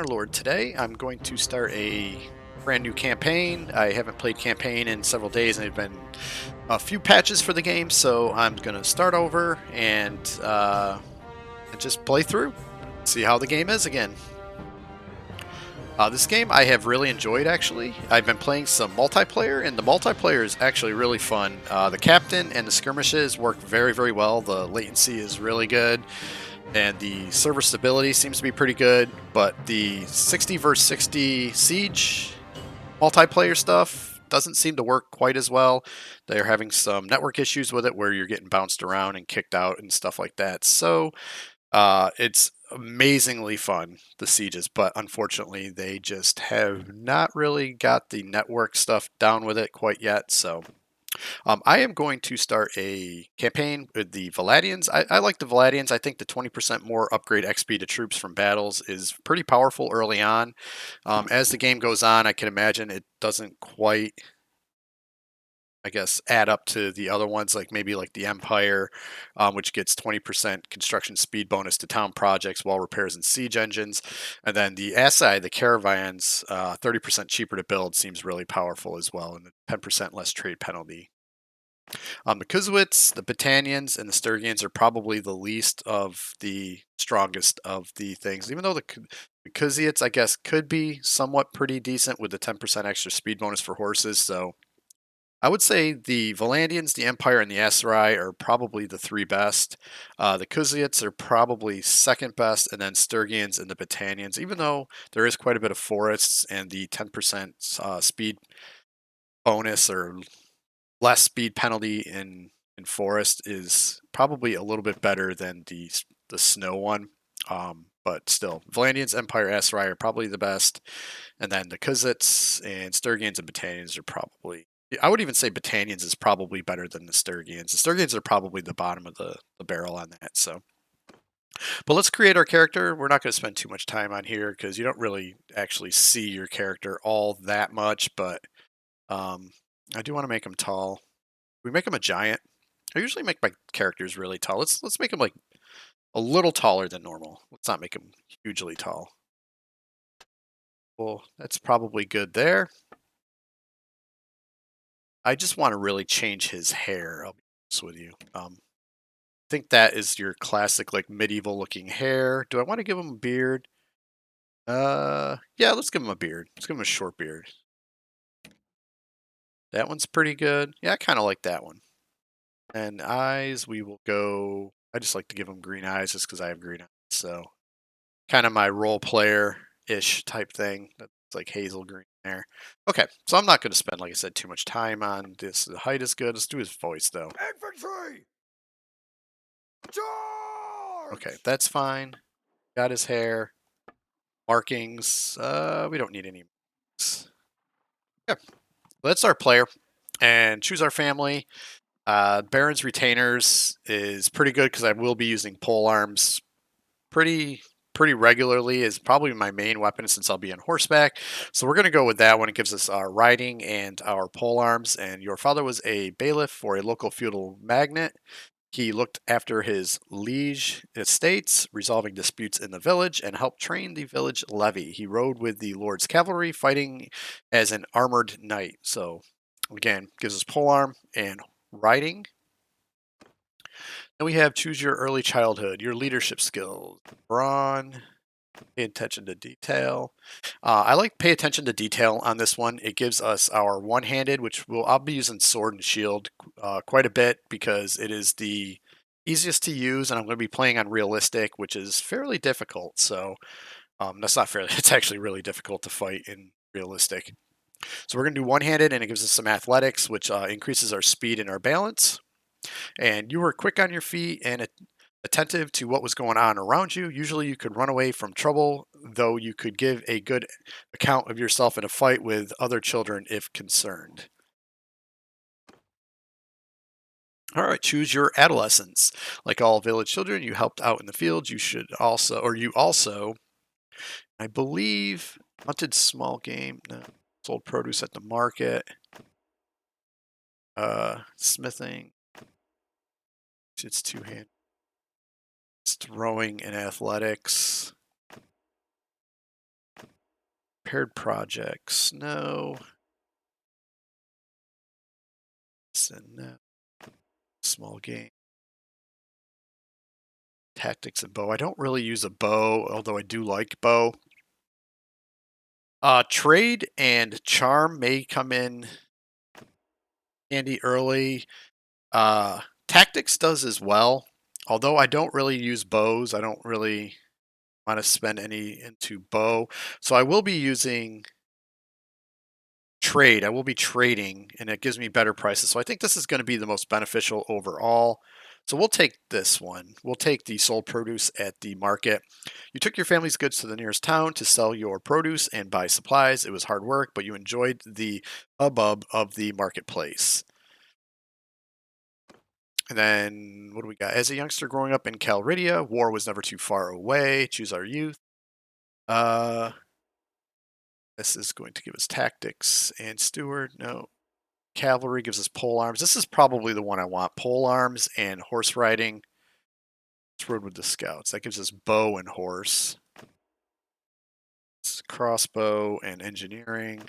Bannerlord. Today I'm going to start a brand new campaign. I haven't played campaign in several days and there've been a few patches for the game, so I'm going to start over and just play through, see how the game is again. This game I have really enjoyed actually. I've been playing some multiplayer and the multiplayer is actually really fun. The captain and the skirmishes work very, very well. The latency is really good. And the server stability seems to be pretty good, but the 60 versus 60 siege multiplayer stuff doesn't seem to work quite as well. They're having some network issues with it where you're getting bounced around and kicked out and stuff like that. So it's amazingly fun, the sieges, but unfortunately they just have not really got the network stuff down with it quite yet. So I am going to start a campaign with the Valadians. I like the Valadians. I think the 20% more upgrade XP to troops from battles is pretty powerful early on. As the game goes on, I can imagine it doesn't quite, I guess, add up to the other ones, like maybe like the Empire, which gets 20% construction speed bonus to town projects, wall repairs, and siege engines. And then the Asai, the caravans, 30% cheaper to build seems really powerful as well, and 10% less trade penalty. The Kuzwits, the Battanians, and the Sturgians are probably the least of the strongest of the things. Even though the Kuzits, I guess, could be somewhat pretty decent with the 10% extra speed bonus for horses. So I would say the Valandians, the Empire, and the Aserai are probably the three best. The Kuzits are probably second best, and then Sturgians and the Battanians, even though there is quite a bit of forests and the 10% speed bonus or less speed penalty in forest is probably a little bit better than the snow one. But still, Valandians, Empire, Aserai are probably the best, and then the Kuzits and Sturgians and Battanians are probably. I would even say Battanians is probably better than the Sturgians. The Sturgians are probably the bottom of the barrel on that. So, but let's create our character. We're not going to spend too much time on here because you don't really actually see your character all that much. But I do want to make him tall. We make him a giant. I usually make my characters really tall. Let's make him like a little taller than normal. Let's not make him hugely tall. Well, that's probably good there. I just want to really change his hair. I'll be honest with you. I think that is your classic like medieval looking hair. Do I want to give him a beard? Yeah, let's give him a beard. Let's give him a short beard. That one's pretty good. Yeah, I kind of like that one. And eyes, we will go. I just like to give him green eyes just because I have green eyes. So kind of my role player ish type thing. That's like hazel green there. Okay, so I'm not going to spend, like I said, too much time on this. The height is good. Let's do his voice though. Infantry! Charge! Okay, that's fine. Got his hair. Markings. We don't need any. Yeah, let's our player and choose our family. Baron's Retainers is pretty good because I will be using pole arms pretty regularly. Is probably my main weapon since I'll be on horseback. So we're going to go with that one. It gives us our riding and our pole arms. And your father was a bailiff for a local feudal magnate. He looked after his liege estates, resolving disputes in the village, and helped train the village levy. He rode with the Lord's cavalry, fighting as an armored knight. So, again, gives us polearm and riding. Then we have choose your early childhood, your leadership skills, brawn, pay attention to detail. I like pay attention to detail on this one. It gives us our one-handed, which I'll be using sword and shield quite a bit because it is the easiest to use, and I'm going to be playing on realistic, which is fairly difficult. So that's not fairly; it's actually really difficult to fight in realistic. So we're going to do one-handed, and it gives us some athletics, which increases our speed and our balance. And you were quick on your feet and attentive to what was going on around you. Usually you could run away from trouble, though you could give a good account of yourself in a fight with other children if concerned. All right, choose your adolescence. Like all village children, you helped out in the fields. You also, I believe, hunted small game, no, sold produce at the market, smithing, it's two hand, throwing and athletics. Paired projects. No. No. Small game. Tactics and bow. I don't really use a bow, although I do like bow. Trade and charm may come in handy early. Tactics does as well, although I don't really use bows. I don't really want to spend any into bow, so I will be using trade. I will be trading, and it gives me better prices. So I think this is going to be the most beneficial overall. So we'll take this one. We'll take the sold produce at the market. You took your family's goods to the nearest town to sell your produce and buy supplies. It was hard work, but you enjoyed the hubbub of the marketplace. And then what do we got? As a youngster growing up in Calridia, war was never too far away. Choose our youth. Uh, this is going to give us tactics and steward. No. Cavalry gives us pole arms. This is probably the one I want. Pole arms and horse riding. Let's rode with the scouts. That gives us bow and horse. It's crossbow and engineering.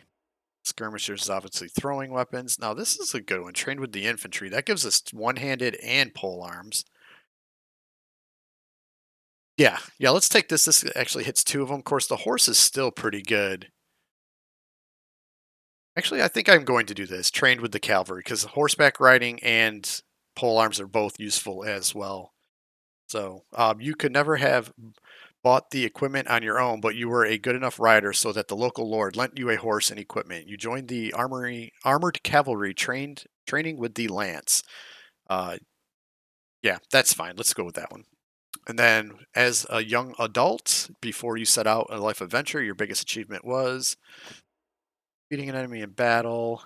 Skirmishers is obviously throwing weapons. Now this is a good one. Trained with the infantry. That gives us one-handed and pole arms. Yeah, let's take this. This actually hits two of them. Of course, the horse is still pretty good. Actually, I think I'm going to do this. Trained with the cavalry, because horseback riding and pole arms are both useful as well. So you could never have bought the equipment on your own, but you were a good enough rider so that the local lord lent you a horse and equipment. You joined the armored cavalry, training with the lance. Uh, yeah, that's fine. Let's go with that one. And then, as a young adult, before you set out on a life adventure, your biggest achievement was beating an enemy in battle.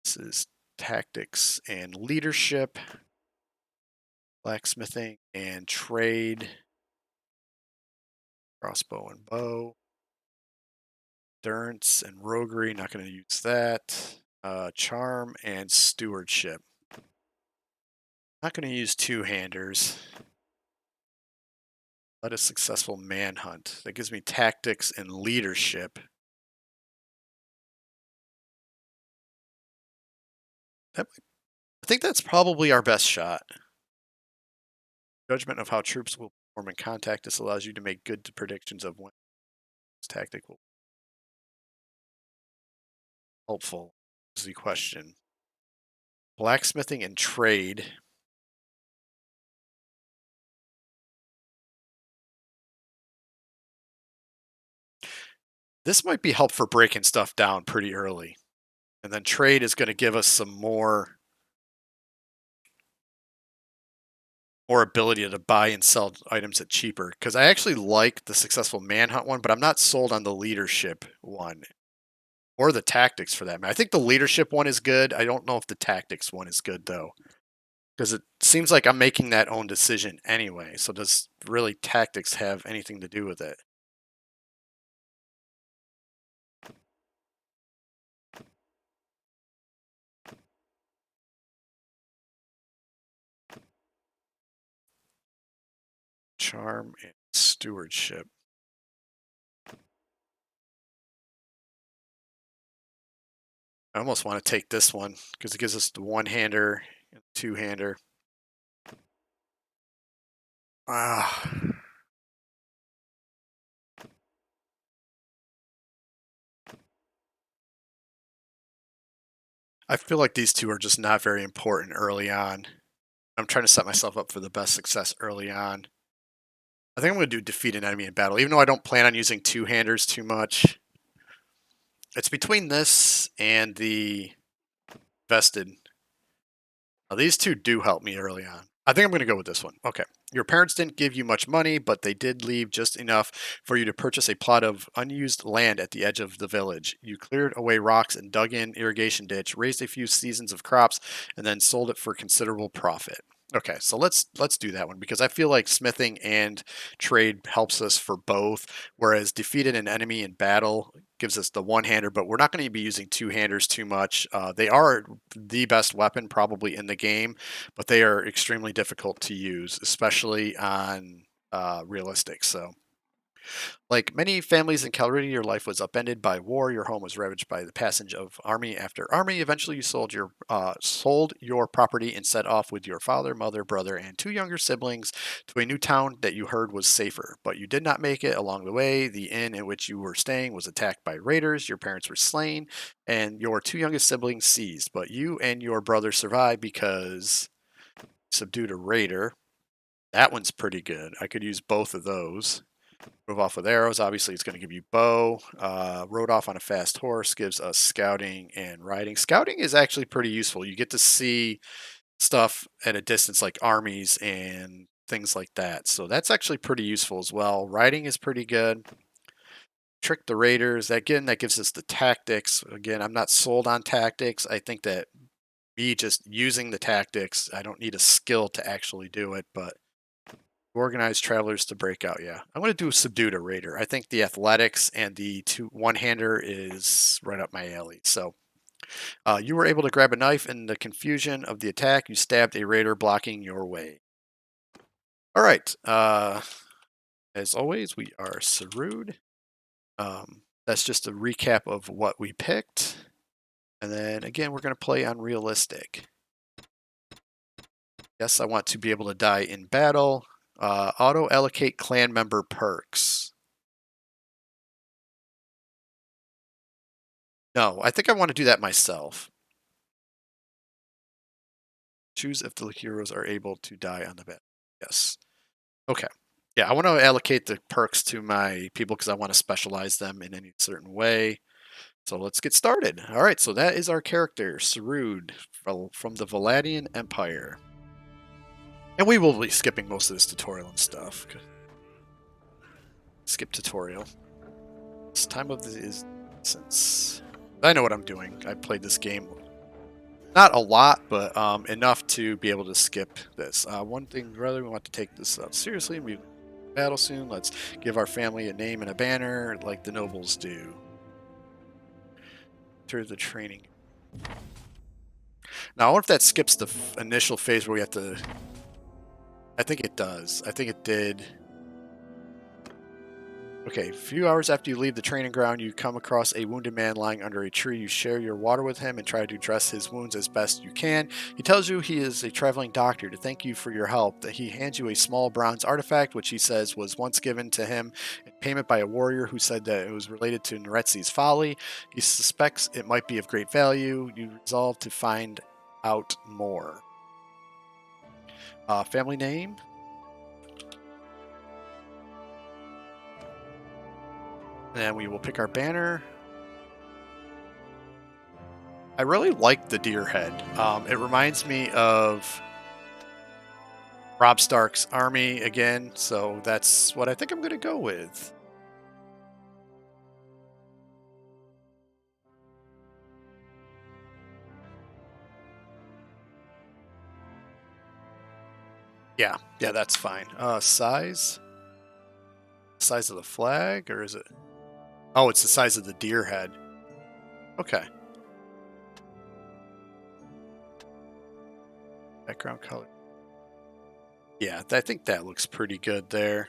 This is tactics and leadership, blacksmithing and trade, crossbow and bow, endurance and roguery. Not going to use that. Charm and stewardship. Not going to use two-handers. Led a successful manhunt. That gives me tactics and leadership. I think that's probably our best shot. Judgment of how troops will perform in contact. This allows you to make good predictions of when this tactic will be helpful. Is the question. Blacksmithing and trade. This might be help for breaking stuff down pretty early. And then trade is going to give us some more ability to buy and sell items at cheaper. Because I actually like the successful manhunt one, but I'm not sold on the leadership one. Or the tactics for that. I think the leadership one is good. I don't know if the tactics one is good though. Because it seems like I'm making that own decision anyway. So does really tactics have anything to do with it? Charm and stewardship. I almost want to take this one because it gives us the one-hander and two-hander. Ah. I feel like these two are just not very important early on. I'm trying to set myself up for the best success early on. I think I'm going to do defeat an enemy in battle, even though I don't plan on using two-handers too much. It's between this and the vested. Now, these two do help me early on. I think I'm going to go with this one. Okay. Your parents didn't give you much money, but they did leave just enough for you to purchase a plot of unused land at the edge of the village. You cleared away rocks and dug in irrigation ditch, raised a few seasons of crops, and then sold it for considerable profit. Okay, so let's do that one because I feel like smithing and trade helps us for both, whereas defeated an enemy in battle gives us the one-hander, but we're not going to be using two-handers too much. They are the best weapon probably in the game, but they are extremely difficult to use, especially on realistic. So Like many families in Calrissian, your life was upended by war. Your home was ravaged by the passage of army after army. Eventually, you sold your property and set off with your father, mother, brother, and two younger siblings to a new town that you heard was safer. But you did not make it. Along the way, the inn in which you were staying was attacked by raiders. Your parents were slain, and your two youngest siblings seized. But you and your brother survived because you subdued a raider. That one's pretty good. I could use both of those. Move off with arrows. Obviously, it's going to give you bow. Rode off on a fast horse gives us scouting and riding. Scouting is actually pretty useful. You get to see stuff at a distance like armies and things like that. So that's actually pretty useful as well. Riding is pretty good. Trick the raiders. Again, that gives us the tactics. Again, I'm not sold on tactics. I think that me just using the tactics, I don't need a skill to actually do it, but organize travelers to break out. Yeah, I'm going to do subdued a raider. I think the athletics and the one-hander is right up my alley. So you were able to grab a knife in the confusion of the attack. You stabbed a raider blocking your way. All right. As always, we are Sarud. That's just a recap of what we picked. And then again, we're going to play on realistic. Yes, I want to be able to die in battle. Auto allocate clan member perks. No, I think I want to do that myself. Choose if the heroes are able to die on the bat. Yes. Okay. Yeah, I want to allocate the perks to my people because I want to specialize them in any certain way. So let's get started. All right, so that is our character, Sarud, from the Valadian Empire. And we will be skipping most of this tutorial and stuff. Skip tutorial. This time of the is since I know what I'm doing. I played this game not a lot, but enough to be able to skip this. One thing, rather, we want to take this seriously. We battle soon. Let's give our family a name and a banner, like the nobles do. Enter the training. Now, I wonder if that skips the initial phase where we have to. I think it does. I think it did. Okay, a few hours after you leave the training ground, you come across a wounded man lying under a tree. You share your water with him and try to dress his wounds as best you can. He tells you he is a traveling doctor to thank you for your help. That he hands you a small bronze artifact, which he says was once given to him in payment by a warrior who said that it was related to Neretzi's folly. He suspects it might be of great value. You resolve to find out more. Family name? And we will pick our banner. I really like the deer head. It reminds me of Robb Stark's army again, so that's what I think I'm going to go with. Yeah, that's fine. Size? Size of the flag, or is it? Oh, it's the size of the deer head. Okay. Background color. Yeah, I think that looks pretty good there.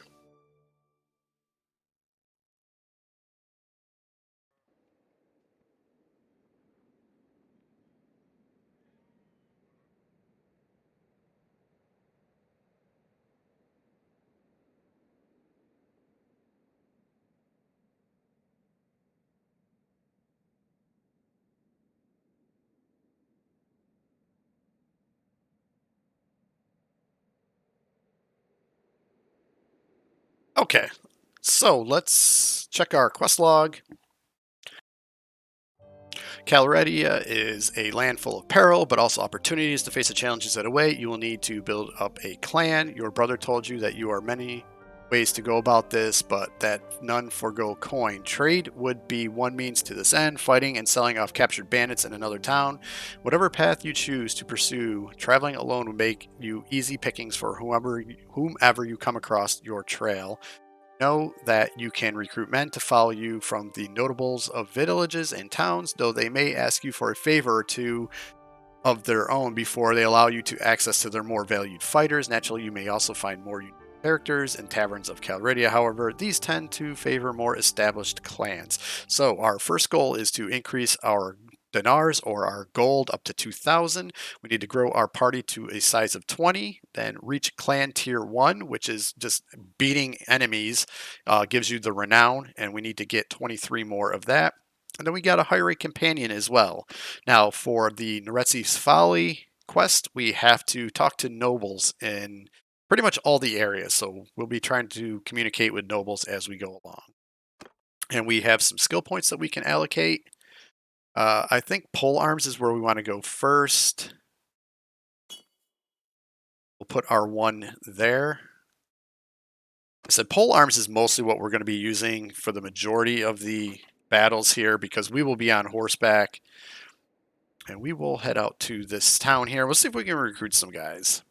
Okay, so let's check our quest log. Calredia is a land full of peril, but also opportunities. To face the challenges that await, you will need to build up a clan. Your brother told you that you are many ways to go about this, but that none forego coin. Trade would be one means to this end, fighting and selling off captured bandits in another town. Whatever path you choose to pursue, traveling alone would make you easy pickings for whomever you come across your trail. Know that you can recruit men to follow you from the notables of villages and towns, though they may ask you for a favor or two of their own before they allow you to access to their more valued fighters. Naturally, you may also find more characters in Taverns of Calridia. However, these tend to favor more established clans. So our first goal is to increase our dinars or our gold up to 2,000. We need to grow our party to a size of 20, then reach clan tier 1, which is just beating enemies, gives you the renown, and we need to get 23 more of that. And then we got to hire a companion as well. Now, for the Noretzi's Folly quest, we have to talk to nobles in pretty much all the areas. So we'll be trying to communicate with nobles as we go along. And we have some skill points that we can allocate. I think pole arms is where we want to go first. We'll put our one there. I said pole arms is mostly what we're going to be using for the majority of the battles here because we will be on horseback. And we will head out to this town here. We'll see if we can recruit some guys.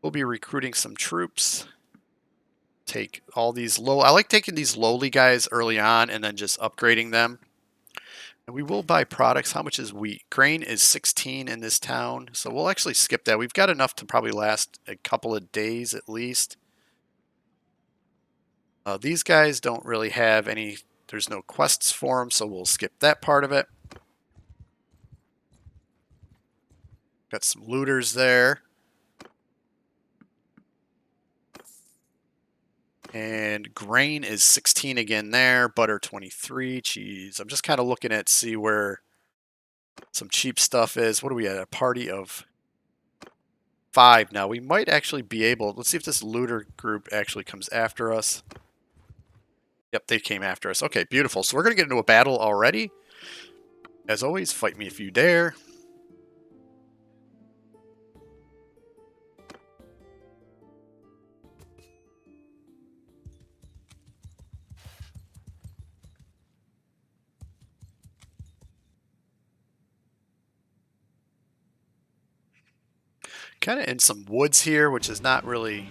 We'll be recruiting some troops. Take all these low... I like taking these lowly guys early on and then just upgrading them. And we will buy products. How much is wheat? Grain is 16 in this town. So we'll actually skip that. We've got enough to probably last a couple of days at least. These guys don't really have any... There's no quests for them, so we'll skip that part of it. Got some looters there. And grain is 16 again there. Butter 23. Cheese. I'm just kind of looking at see where some cheap stuff is. What are we at? A party of 5 now. We might actually be able... Let's see if this looter group actually comes after us. Yep, they came after us. Okay, beautiful. So we're going to get into a battle already. As always, fight me if you dare. Kind of in some woods here, which is not really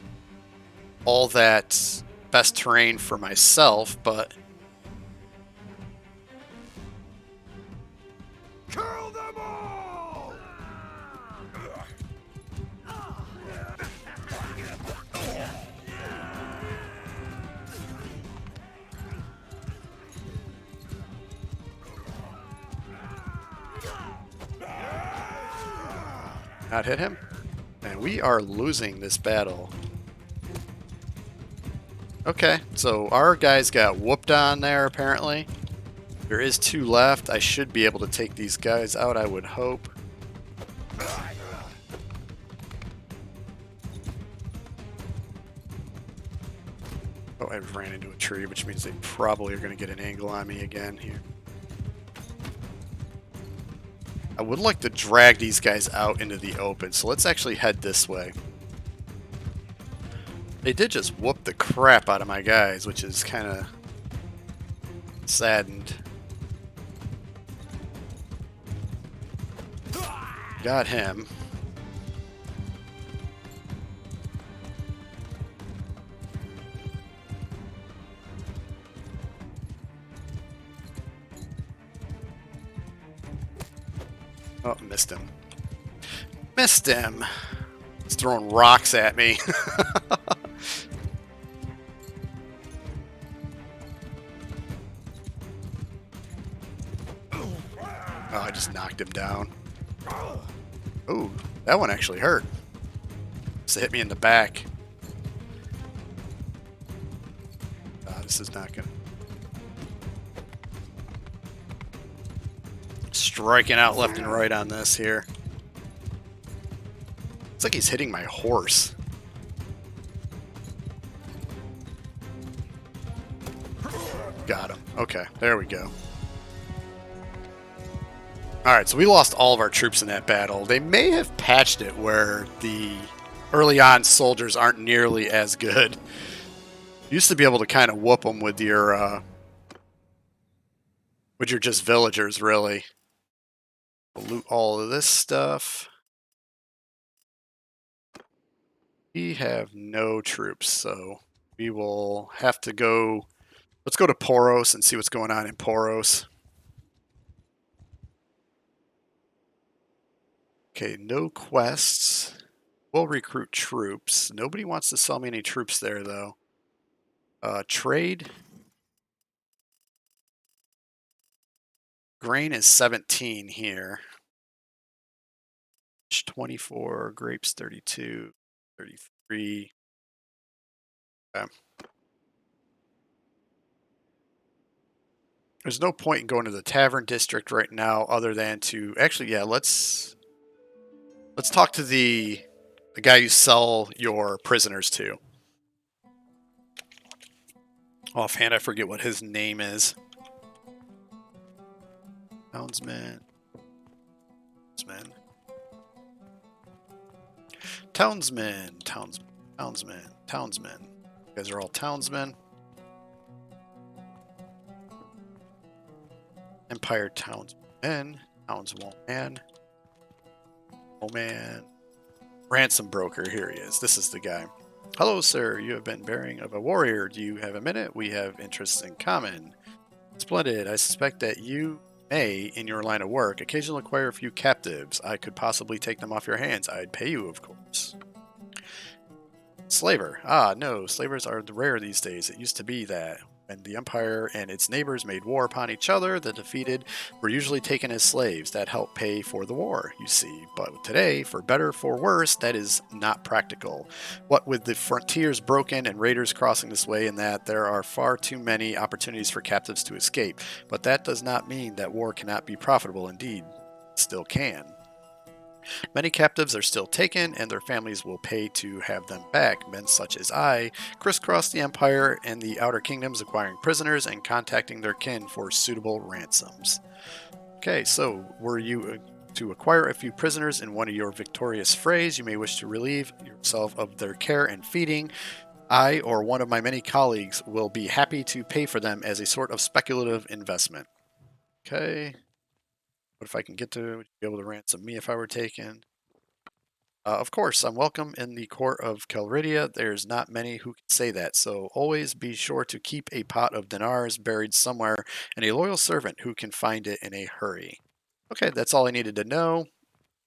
all that best terrain for myself, but... Kill them all! Not hit him? And we are losing this battle. Okay, so our guys got whooped on there, apparently. There is 2 left. I should be able to take these guys out, I would hope. Oh, I ran into a tree, which means they probably are going to get an angle on me again here. I would like to drag these guys out into the open, so let's actually head this way. They did just whoop the crap out of my guys, which is kind of saddened. Got him. Oh, missed him. Missed him. He's throwing rocks at me. Oh, I just knocked him down. Oh, that one actually hurt. So it hit me in the back. This is not good. Striking out left and right on this here. It's like he's hitting my horse. Got him. Okay, there we go. Alright, so we lost all of our troops in that battle. They may have patched it where the early on soldiers aren't nearly as good. You used to be able to kind of whoop them with your just villagers, really. We'll loot all of this stuff. We have no troops, so we will have to go... Let's go to Poros and see what's going on in Poros. Okay, no quests. We'll recruit troops. Nobody wants to sell me any troops there, though. Trade. Grain is 17 here. 24, grapes 32, 33. Okay. There's no point in going to the tavern district right now other than to actually, yeah, let's talk to the guy you sell your prisoners to. Offhand, I forget what his name is. Townsman. Townsman. You guys are all townsmen. Empire townsmen. Townswoman. Oh man. Ransom broker. Here he is. This is the guy. Hello, sir. You have been bearing of a warrior. Do you have a minute? We have interests in common. Splendid. I suspect that you may, in your line of work, occasionally acquire a few captives. I could possibly take them off your hands. I'd pay you, of course. Slaver. Ah, no. Slavers are rare these days. It used to be that when the Empire and its neighbors made war upon each other, the defeated were usually taken as slaves. That helped pay for the war, you see. But today, for better, for worse, that is not practical. What with the frontiers broken and raiders crossing this way and that, there are far too many opportunities for captives to escape. But that does not mean that war cannot be profitable. Indeed, it still can. Many captives are still taken, and their families will pay to have them back. Men such as I crisscross the Empire and the Outer Kingdoms, acquiring prisoners and contacting their kin for suitable ransoms. Okay, so were you to acquire a few prisoners in one of your victorious frays, you may wish to relieve yourself of their care and feeding. I or one of my many colleagues will be happy to pay for them as a sort of speculative investment. Okay. What if I can get to be able to ransom me if I were taken? Of course, I'm welcome in the court of Kelridia. There's not many who can say that, so always be sure to keep a pot of dinars buried somewhere and a loyal servant who can find it in a hurry. Okay, that's all I needed to know.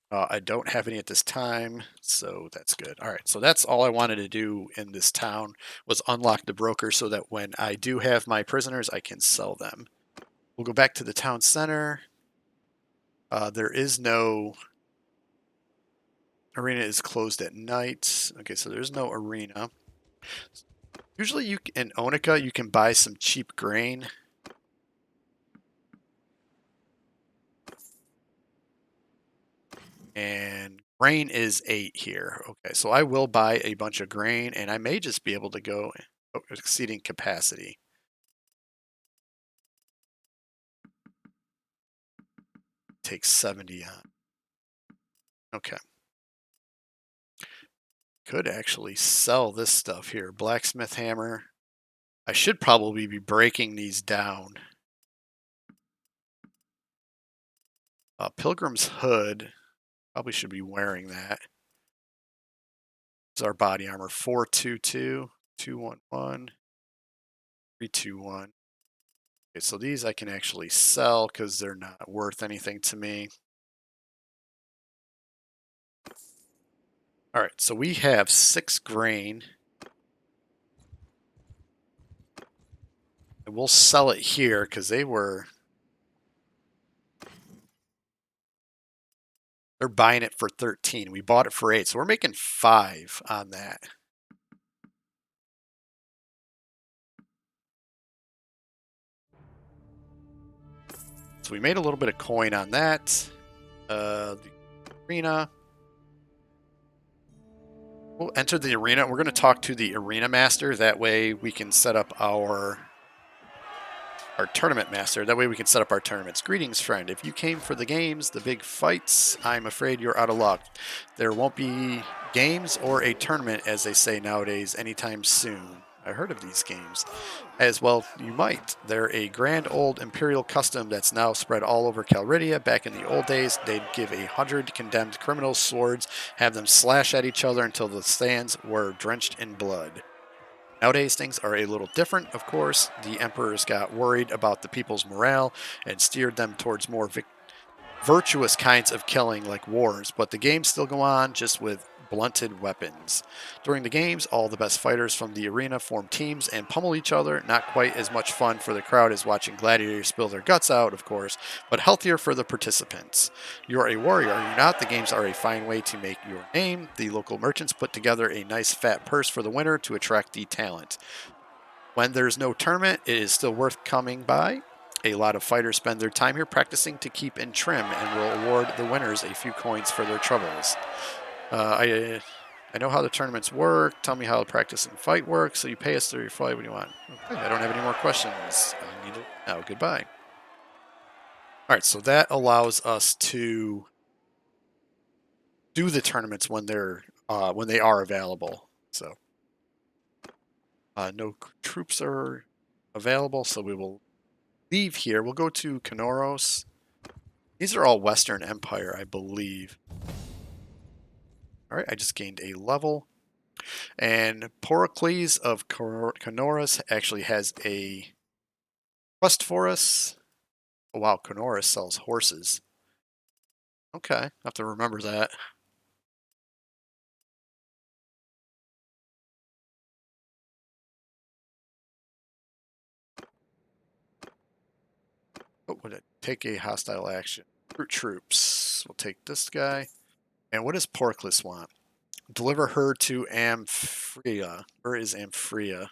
I don't have any at this time, so that's good. All right, so that's all I wanted to do in this town was unlock the broker so that when I do have my prisoners, I can sell them. We'll go back to the town center. There is no arena is closed at night. Okay, so there's no arena. Usually in Onika, you can buy some cheap grain. And grain is 8 here. Okay, so I will buy a bunch of grain, and I may just be able to go exceeding capacity. Take 70 on. Okay. Could actually sell this stuff here. Blacksmith hammer. I should probably be breaking these down. Pilgrim's hood. Probably should be wearing that. This is our body armor. 422, 211, 321. Okay, so these I can actually sell because they're not worth anything to me. All right, so we have 6 grain. And we'll sell it here because they're buying it for 13. We bought it for 8, so we're making 5 on that. So we made a little bit of coin on that. The arena. We'll enter the arena. We're going to talk to the arena master. That way we can set up our tournament master. That way we can set up our tournaments. Greetings, friend. If you came for the games, the big fights, I'm afraid you're out of luck. There won't be games or a tournament, as they say nowadays, anytime soon. I heard of these games. As well, you might. They're a grand old imperial custom that's now spread all over Calridia. Back in the old days, they'd give 100 condemned criminals swords, have them slash at each other until the stands were drenched in blood. Nowadays, things are a little different, of course. The emperors got worried about the people's morale and steered them towards more virtuous kinds of killing like wars, but the games still go on, just with blunted weapons. During the games, all the best fighters from the arena form teams and pummel each other. Not quite as much fun for the crowd as watching gladiators spill their guts out, of course, but healthier for the participants. You're a warrior, are you not? The games are a fine way to make your name. The local merchants put together a nice fat purse for the winner to attract the talent. When there's no tournament, it is still worth coming by. A lot of fighters spend their time here practicing to keep in trim and will award the winners a few coins for their troubles. I know how the tournaments work. Tell me how the practice and fight works. So you pay us through your fight when you want. Okay, I don't have any more questions. I need to now. Goodbye. All right, so that allows us to do the tournaments when they are available. So no troops are available, so we will leave here. We'll go to Kanoros. These are all Western Empire, I believe. All right, I just gained a level. And Porocles of Kanoros actually has a quest for us. Oh, wow, Kanoros sells horses. Okay, I have to remember that. Oh, would it take a hostile action? Recruit troops. We'll take this guy. And what does Porocles want? Deliver her to Amphria. Where is Amphria?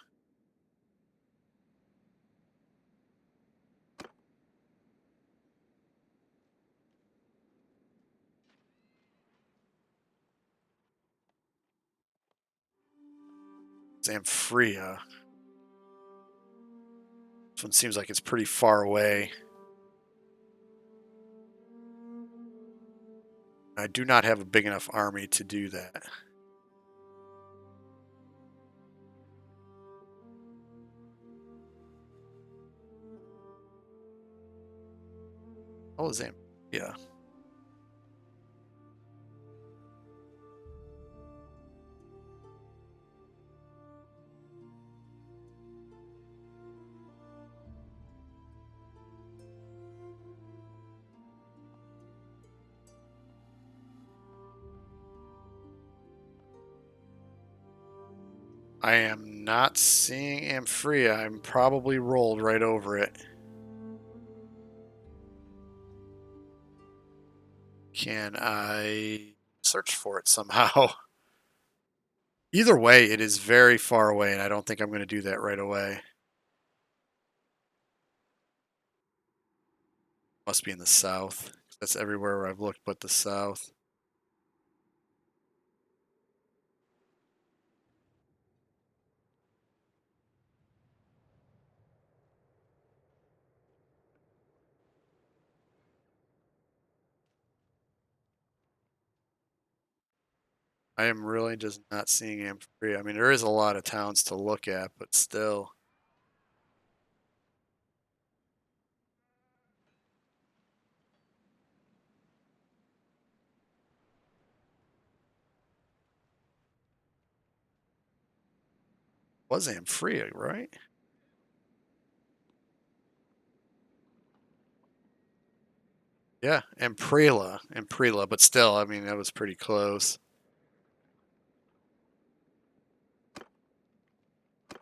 It's Amphria. This one seems like it's pretty far away. I do not have a big enough army to do that. What was Amphria? I am not seeing Amphria. I'm probably rolled right over it. Can I search for it somehow? Either way, it is very far away, and I don't think I'm going to do that right away. Must be in the south. That's everywhere where I've looked but the south. I am really just not seeing Amphria. I mean, there is a lot of towns to look at, but still. Was Amphria, right? Yeah, Amprila, but still, I mean, that was pretty close.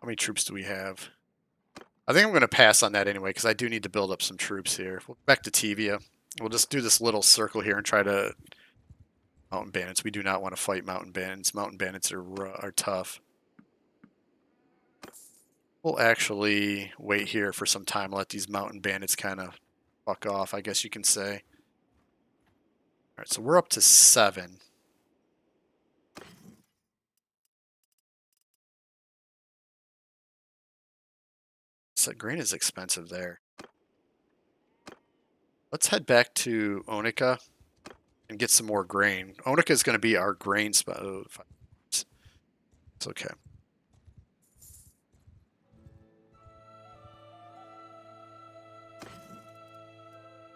How many troops do we have? I think I'm going to pass on that anyway, because I do need to build up some troops here. Back to Tevia. We'll just do this little circle here and try to... Mountain bandits. We do not want to fight mountain bandits. Mountain bandits are tough. We'll actually wait here for some time, let these mountain bandits kind of fuck off, I guess you can say. All right, so we're up to 7. So grain is expensive there. Let's head back to Onika and get some more grain. Onika is going to be our grain spot. Oh, it's okay.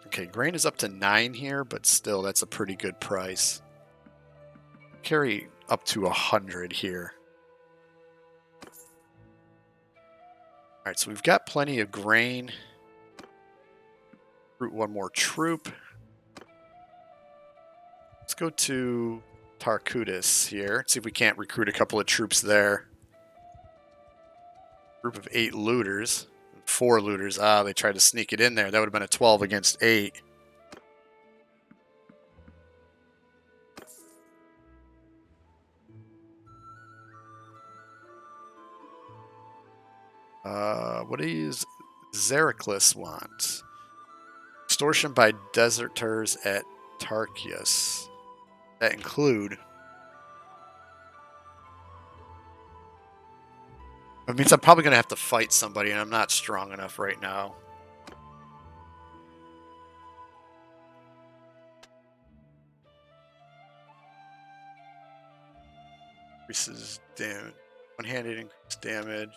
Okay, grain is up to 9 here, but still, that's a pretty good price. Carry up to 100 here. All right, so we've got plenty of grain. Recruit one more troop. Let's go to Tarkutis here. See if we can't recruit a couple of troops there. Group of 8 looters. 4 looters. Ah, they tried to sneak it in there. That would have been a 12 against 8. What does Xericles want? Extortion by deserters at Tarkius. That include... It means I'm probably going to have to fight somebody, and I'm not strong enough right now. Increases damage. One-handed increased damage.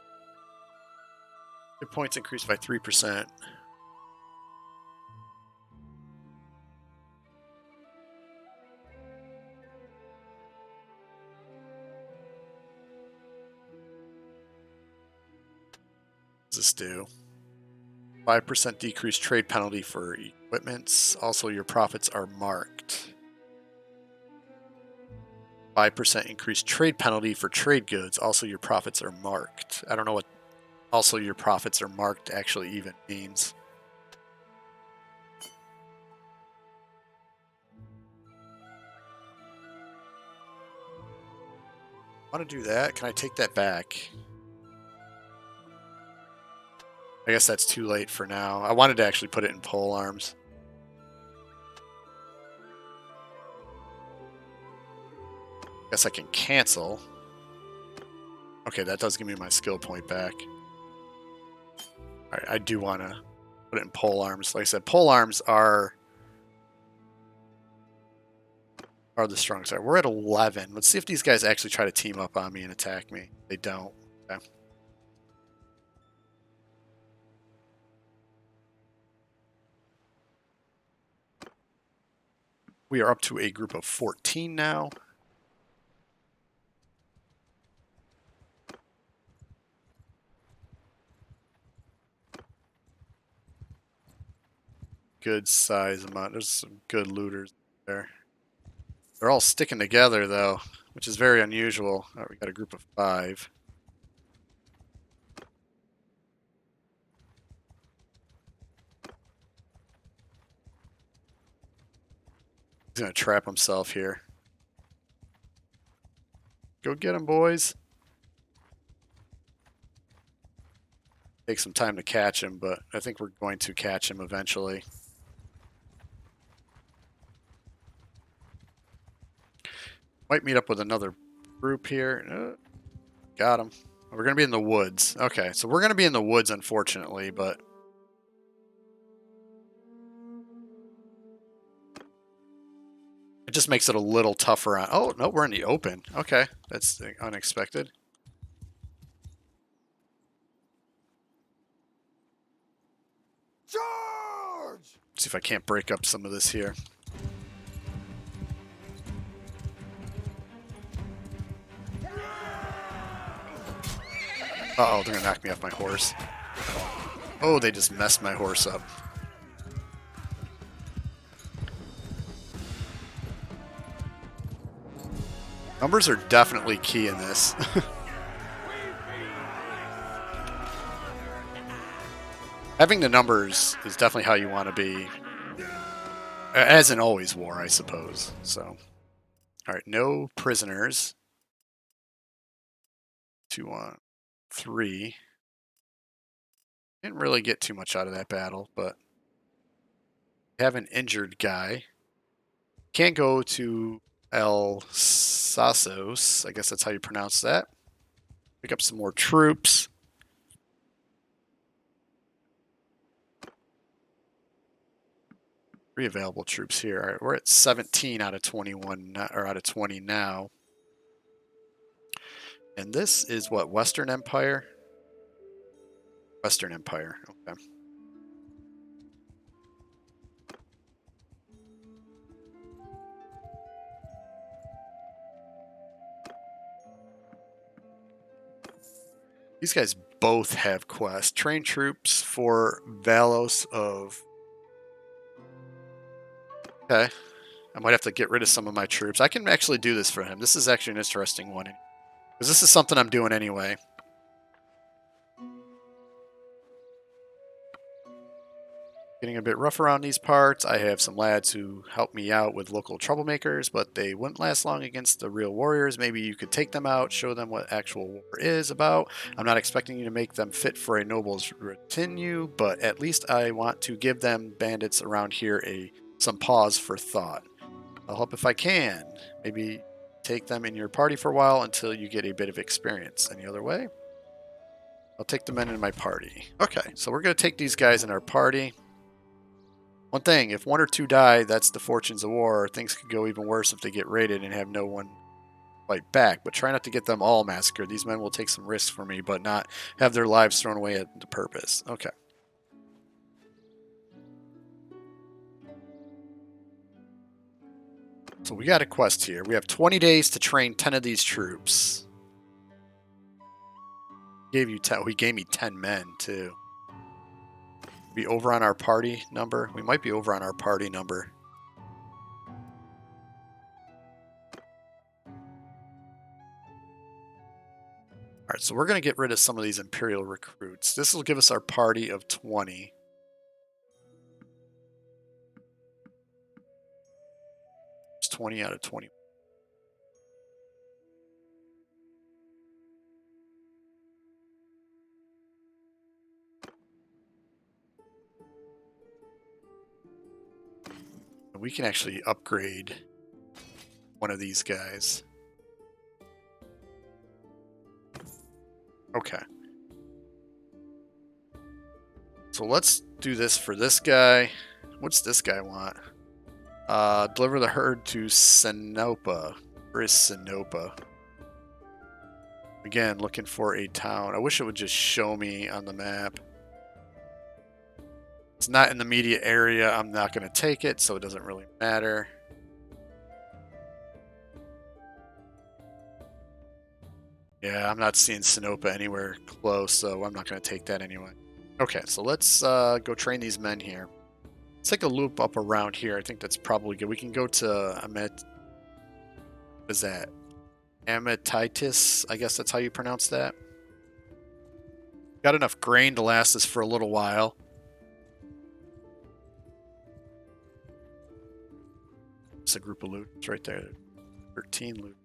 Hit points increased by 3%. What does this do? 5% decreased trade penalty for equipments. Also, your profits are marked. 5% increased trade penalty for trade goods. Also, your profits are marked. I don't know what also your profits are marked actually even means. I want to do that. Can I take that back? I guess that's too late for now. I wanted to actually put it in pole arms. Guess I can cancel. Okay, that does give me my skill point back. Alright, I do want to put it in pole arms. Like I said, pole arms are the strong side. We're at 11. Let's see if these guys actually try to team up on me and attack me. They don't. Okay. We are up to a group of 14 now. Good size amount. There's some good looters there. They're all sticking together, though, which is very unusual. All right, we got a group of 5. He's going to trap himself here. Go get him, boys. Take some time to catch him, but I think we're going to catch him eventually. Might meet up with another group here. Got him. We're going to be in the woods. Okay, so we're going to be in the woods, unfortunately, but... It just makes it a little tougher on... Oh, no, we're in the open. Okay, that's unexpected. Charge! See if I can't break up some of this here. Uh-oh, they're going to knock me off my horse. Oh, they just messed my horse up. Numbers are definitely key in this. Having the numbers is definitely how you want to be. As in always war, I suppose. So, all right, no prisoners. 2 1 3. Didn't really get too much out of that battle, but have an injured guy. Can't go to El Sasos. I guess that's how you pronounce that. Pick up some more troops. Three available troops here. All right, we're at 17 out of 21, or out of 20 now. And this is what, Western Empire? Western Empire, okay. These guys both have quests. Train troops for Valos of... Okay. I might have to get rid of some of my troops. I can actually do this for him. This is actually an interesting one. Because this is something I'm doing anyway. Getting a bit rough around these parts. I have some lads who help me out with local troublemakers, but they wouldn't last long against the real warriors. Maybe you could take them out, show them what actual war is about. I'm not expecting you to make them fit for a noble's retinue, but at least I want to give them bandits around here some pause for thought. I'll help if I can. Maybe take them in your party for a while until you get a bit of experience. Any other way? I'll take the men in my party. Okay, so we're going to take these guys in our party. One thing, if one or two die, that's the fortunes of war. Things could go even worse if they get raided and have no one fight back. But try not to get them all massacred. These men will take some risks for me, but not have their lives thrown away at the purpose. Okay. So we got a quest here. We have 20 days to train 10 of these troops. Gave you 10. He gave me 10 men too. Be over on our party number. We might be over on our party number. All right, so we're going to get rid of some of these Imperial recruits. This will give us our party of 20. It's 20 out of 20. And we can actually upgrade one of these guys. Okay. So let's do this for this guy. What's this guy want? Deliver the herd to Sinopa. Where is Sinopa? Again, looking for a town. I wish it would just show me on the map. It's not in the immediate area. I'm not going to take it, so it doesn't really matter. Yeah, I'm not seeing Sinopa anywhere close, so I'm not going to take that anyway. Okay, so let's go train these men here. Let's take a loop up around here. I think that's probably good. We can go to what is that? Amatitis, I guess that's how you pronounce that. Got enough grain to last us for a little while. It's a group of loot. It's right there. 13 loot.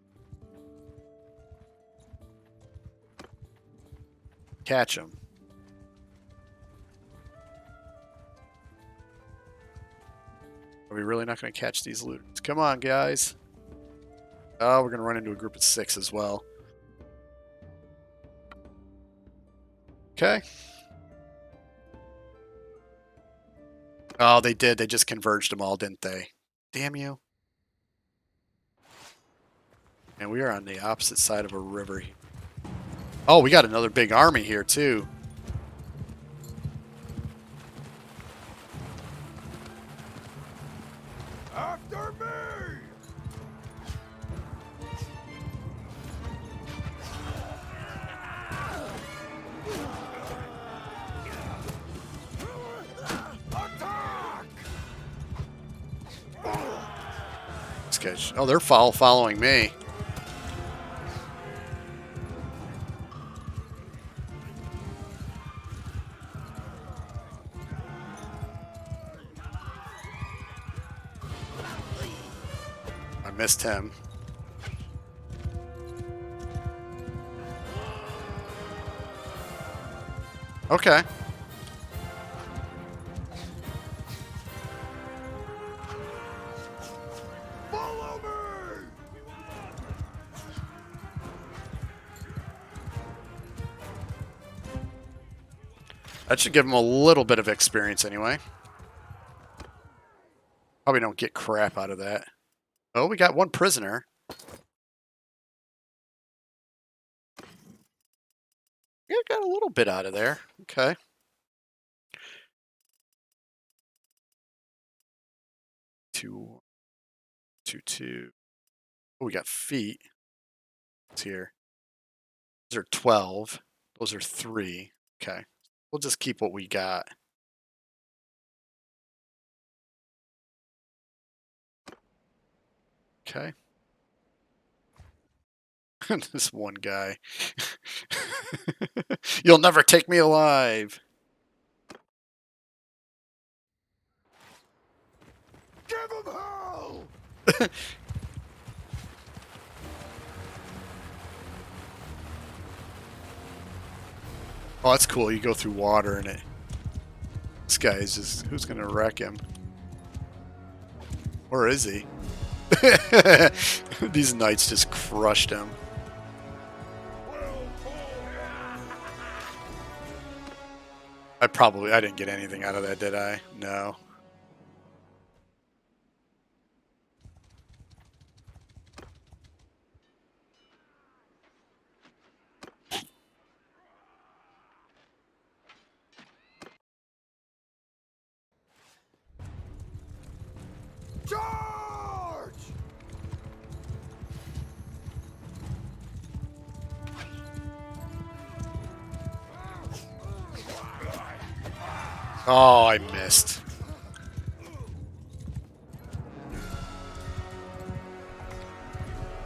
Catch them. Are we really not going to catch these looters? Come on, guys. Oh, we're going to run into a group of 6 as well. Okay. Oh, they did. They just converged them all, didn't they? Damn you. And we are on the opposite side of a river. Oh, we got another big army here, too. After me! Attack! These guys, oh, they're following me. I missed him. Okay. Follow me! That should give him a little bit of experience anyway. Probably don't get crap out of that. Oh, we got one prisoner. Yeah, got a little bit out of there. Okay. Two. Oh, we got feet. It's here. Those are 12. Those are 3. Okay. We'll just keep what we got. Okay. This one guy. You'll never take me alive. Give him hell! Oh, that's cool. You go through water and it. This guy is just. Who's gonna wreck him? Where is he? These knights just crushed him. I didn't get anything out of that, did I? No. Charge! Oh, I missed.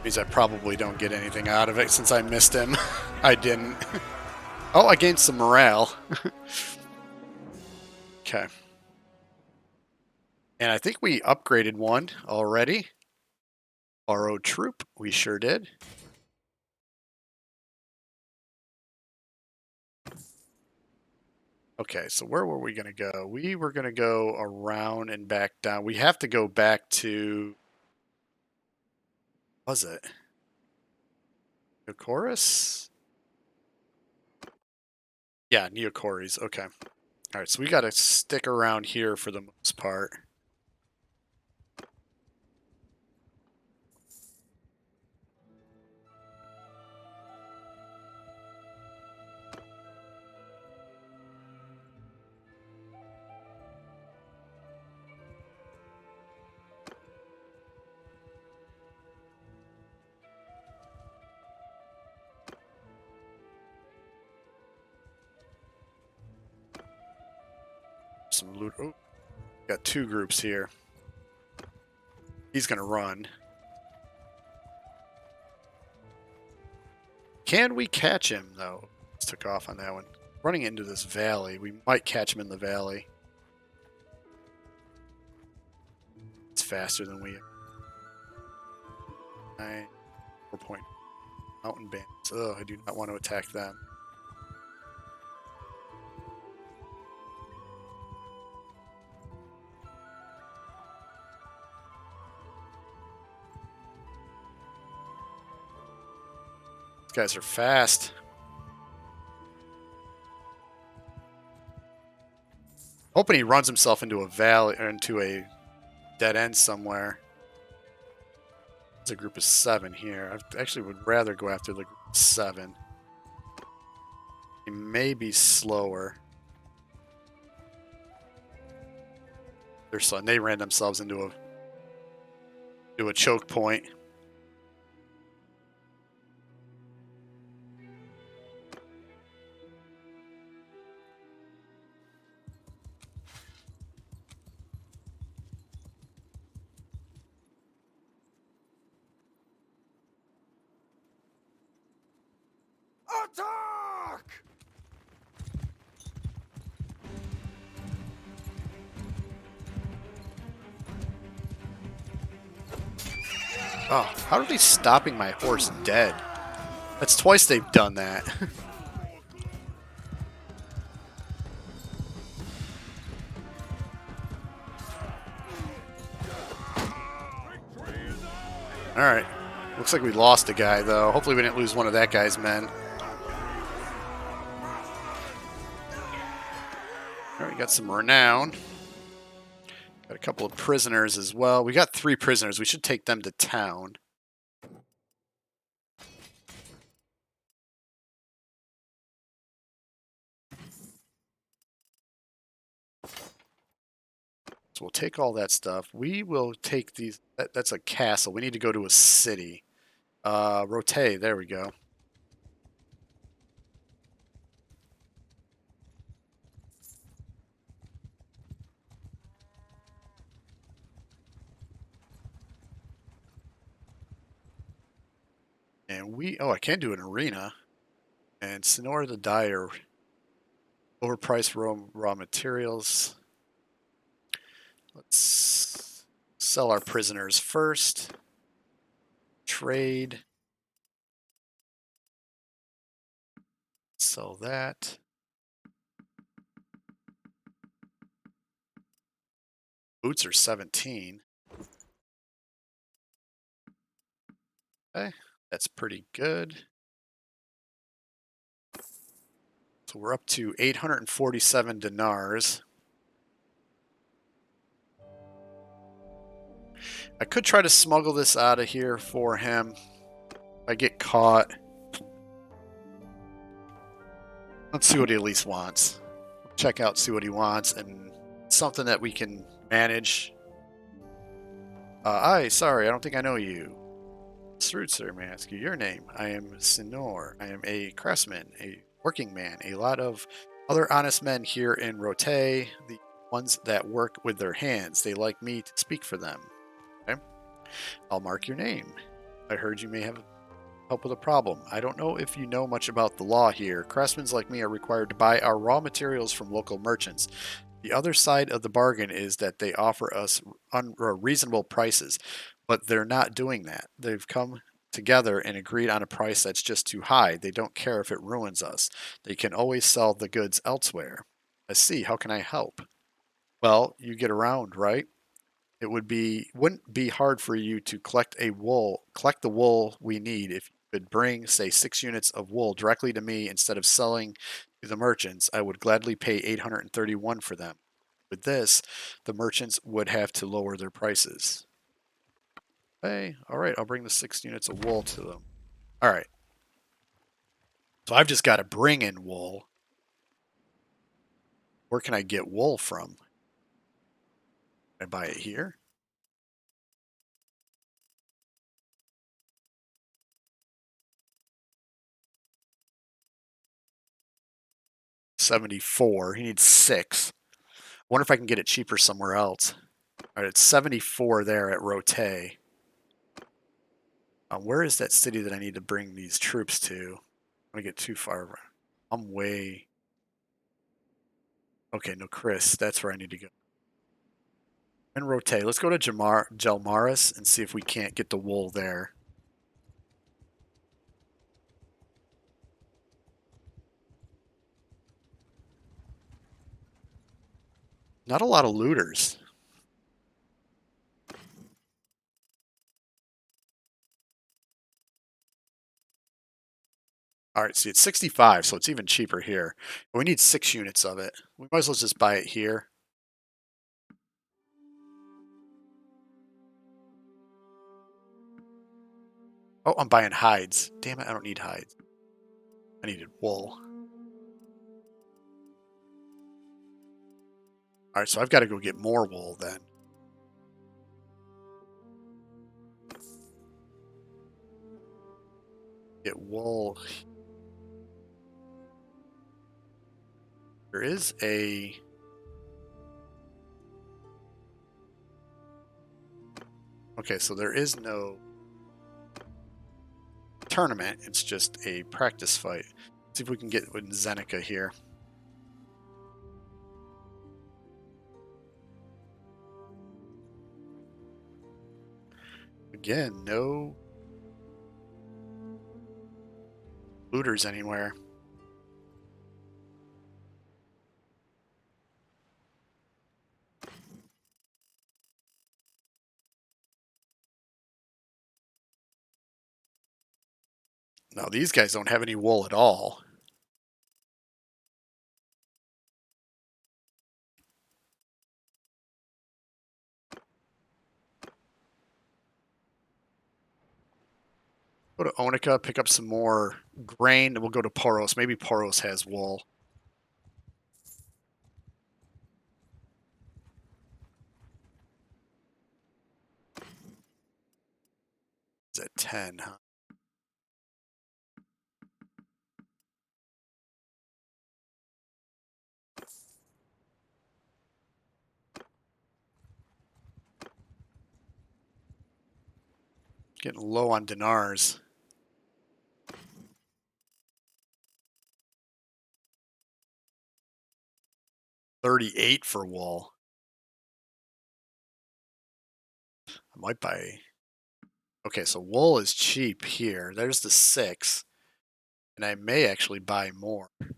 Means I probably don't get anything out of it since I missed him. I didn't. Oh, I gained some morale. Okay. And I think we upgraded one already. Borrowed troop. We sure did. Okay, so where were we going to go? We were going to go around and back down. We have to go back to... Was it? Neocorus? Yeah, Neocoris. Okay. All right, so we got to stick around here for the most part. Some loot. Oh, got two groups here. He's going to run. Can we catch him, though? Let's took off on that one. Running into this valley. We might catch him in the valley. It's faster than we... 9, 4 point. Mountain bands. Oh, I do not want to attack them. These guys are fast. Hoping he runs himself into a valley or into a dead end somewhere. There's a group of 7 here. I actually would rather go after the group of 7. He may be slower. They're slow. And they ran themselves into a choke point. Attack! Oh, how are they stopping my horse dead? That's twice they've done that. Alright. Looks like we lost a guy, though. Hopefully we didn't lose one of that guy's men. Alright, we got some renown. Got a couple of prisoners as well. We got 3 prisoners. We should take them to town. So we'll take all that stuff. We will take these... That's a castle. We need to go to a city. Rote, there we go. And I can do an arena. And Sonora the Dyer, overpriced raw materials. Let's sell our prisoners first. Trade. Sell that. Boots are 17. Okay, that's pretty good. So we're up to 847 dinars. I could try to smuggle this out of here for him. If I get caught. Let's see what he at least wants. Check out, see what he wants, and something that we can manage. Sorry, I don't think I know you. It's rude, sir. May I ask you your name? I am Sinor. I am a craftsman, a working man. A lot of other honest men here in Rote, the ones that work with their hands, they like me to speak for them. Okay? I'll mark your name. I heard you may have help with a problem. I don't know if you know much about the law here. Craftsmen like me are required to buy our raw materials from local merchants. The other side of the bargain is that they offer us reasonable prices, but they're not doing that. They've come together and agreed on a price that's just too high. They don't care if it ruins us. They can always sell the goods elsewhere. I see. How can I help? Well, you get around, right? It wouldn't be hard for you to collect the wool we need if you could bring, say, 6 units of wool directly to me instead of selling to the merchants. I would gladly pay 831 for them. With this, the merchants would have to lower their prices. Hey, all right, I'll bring the 6 units of wool to them. All right, so I've just got to bring in wool. Where can I get wool from? Can I buy it here? 74. He needs 6. I wonder if I can get it cheaper somewhere else. All right, it's 74 there at Rote. Where is that city that I need to bring these troops to? I'm going to get too far. I'm way... Okay, no, Chris. That's where I need to go. And Rote. Let's go to Gelmaris and see if we can't get the wool there. Not a lot of looters. All right, see, it's 65, so it's even cheaper here. We need 6 units of it. We might as well just buy it here. Oh, I'm buying hides. Damn it, I don't need hides. I needed wool. All right, so I've got to go get more wool then. Get wool. There is a... Okay, so there is no tournament. It's just a practice fight. Let's see if we can get with Zeneca here. Again, no looters anywhere. No, these guys don't have any wool at all. Go to Onika, pick up some more grain, and we'll go to Poros. Maybe Poros has wool. It's at 10, huh? Getting low on dinars. 38 for wool. I might buy... Okay, so wool is cheap here. There's the 6. And I may actually buy more. Let's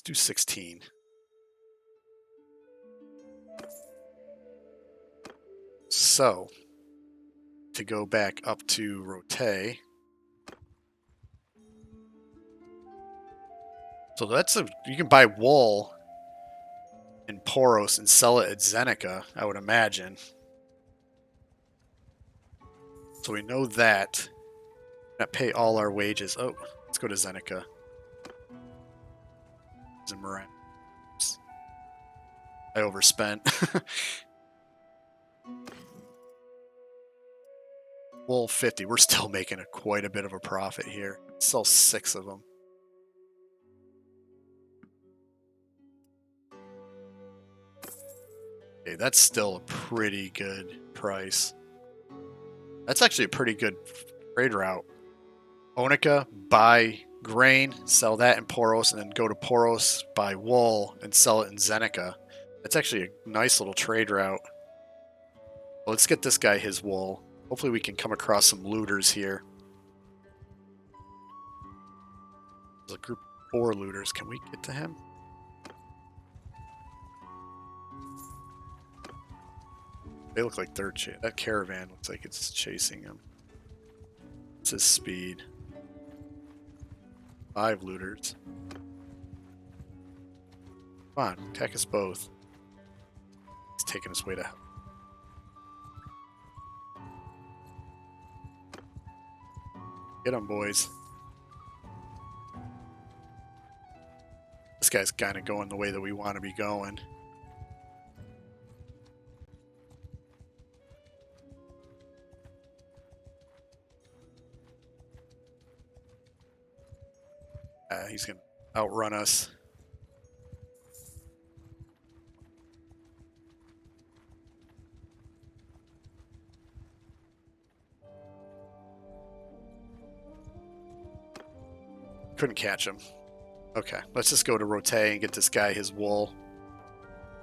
do 16. So, to go back up to Rote. So that's you can buy wool in Poros and sell it at Zeneca, I would imagine. So we know that. Not pay all our wages. Oh, let's go to Zeneca. Zimmerman. I overspent. Wool 50. We're still making quite a bit of a profit here. Sell 6 of them. Okay, that's still a pretty good price. That's actually a pretty good trade route. Onica, buy grain, sell that in Poros, and then go to Poros, buy wool, and sell it in Zeneca. That's actually a nice little trade route. Well, let's get this guy his wool. Hopefully we can come across some looters here. There's a group of 4 looters. Can we get to him? They look like they're that caravan looks like it's chasing him. What's his speed? 5 looters. Come on, attack us both. He's taking us way to hell. Get him, boys. This guy's kind of going the way that we want to be going. He's going to outrun us. Couldn't catch him. Okay, let's just go to Rote and get this guy his wool.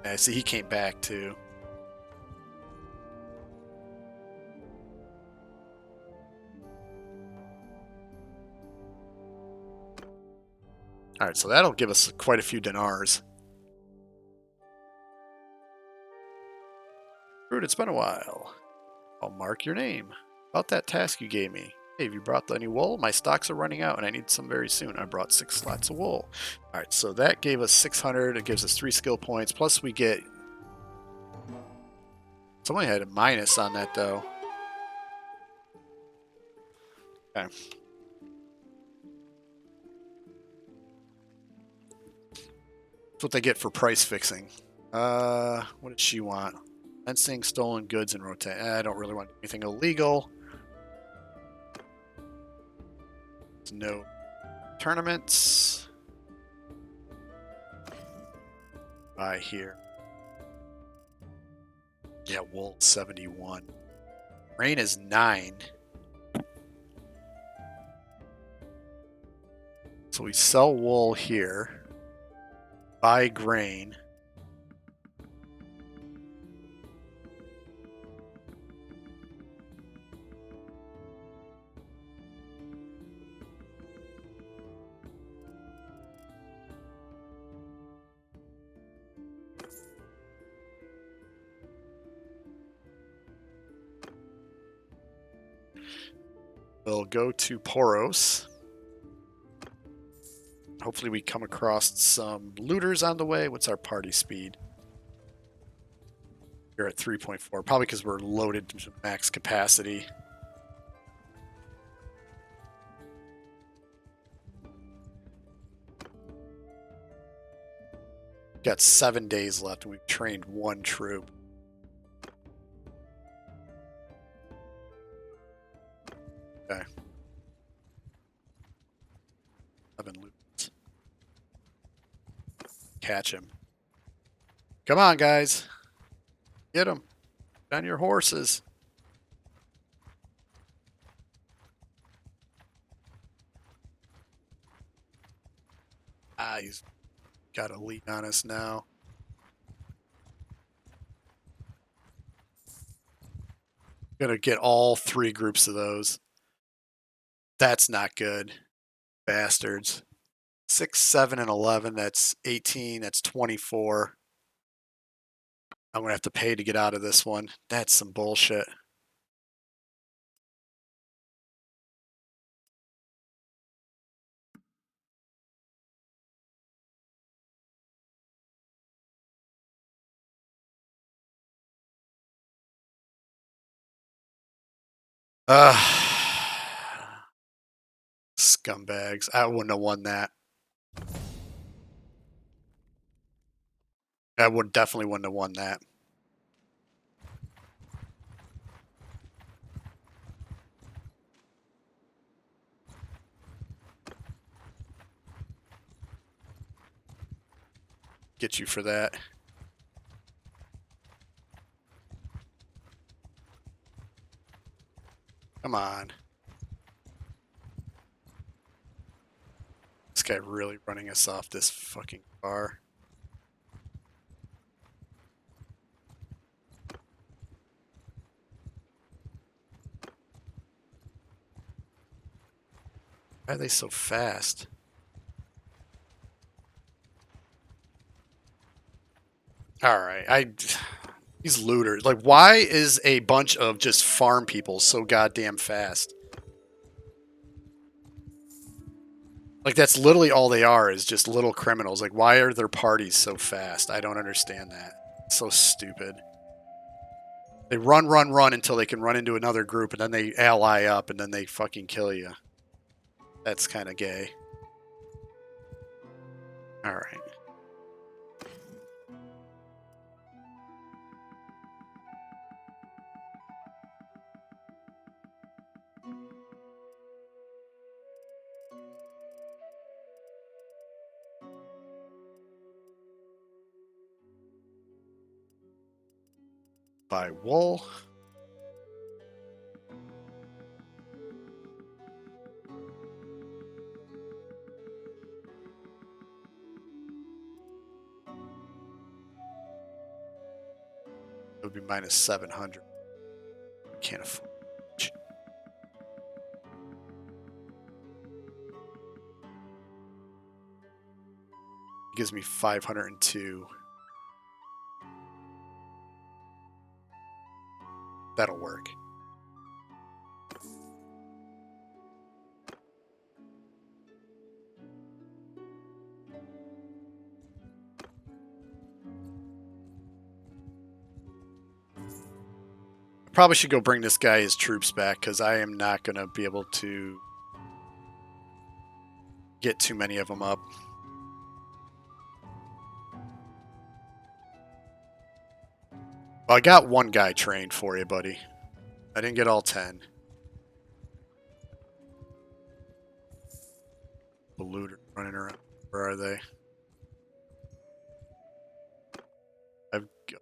I see he came back too. Alright, so that'll give us quite a few dinars. Rude, it's been a while. I'll mark your name. About that task you gave me. Hey, have you brought any wool? My stocks are running out and I need some very soon. I brought 6 slots of wool. Alright, so that gave us 600. It gives us 3 skill points. Plus we get... Somebody had a minus on that though. Okay. That's what they get for price fixing. What did she want? Fencing, stolen goods, and rotate. I don't really want anything illegal. No tournaments. Buy here. Yeah, wool 71. Rain is 9. So we sell wool here. Buy grain. We'll go to Poros. Hopefully we come across some looters on the way. What's our party speed? We're at 3.4, probably because we're loaded to max capacity. Got 7 days left and we've trained 1 troop. Okay. 7 looters. Catch him. Come on, guys. Get him. Get on your horses. Ah, he's got a lead on us now. Gonna get all 3 groups of those. That's not good. Bastards. 6, 7, and 11. That's 18. That's 24. I'm gonna have to pay to get out of this one. That's some bullshit. Scumbags. I wouldn't have won that. I would definitely wouldn't have won that. Get you for that. Come on. This guy really running us off this fucking bar. Why are they so fast? Alright, these looters. Like, why is a bunch of just farm people so goddamn fast? Like, that's literally all they are, is just little criminals. Like, why are their parties so fast? I don't understand that. It's so stupid. They run, run, run until they can run into another group, and then they ally up, and then they fucking kill you. That's kind of gay. Alright. Buy wool. It would be minus 700. Can't afford it. Gives me 502. That'll work. Probably should go bring this guy his troops back, because I am not going to be able to get too many of them up. Well, I got one guy trained for you, buddy. I didn't get all 10. The looter running around. Where are they?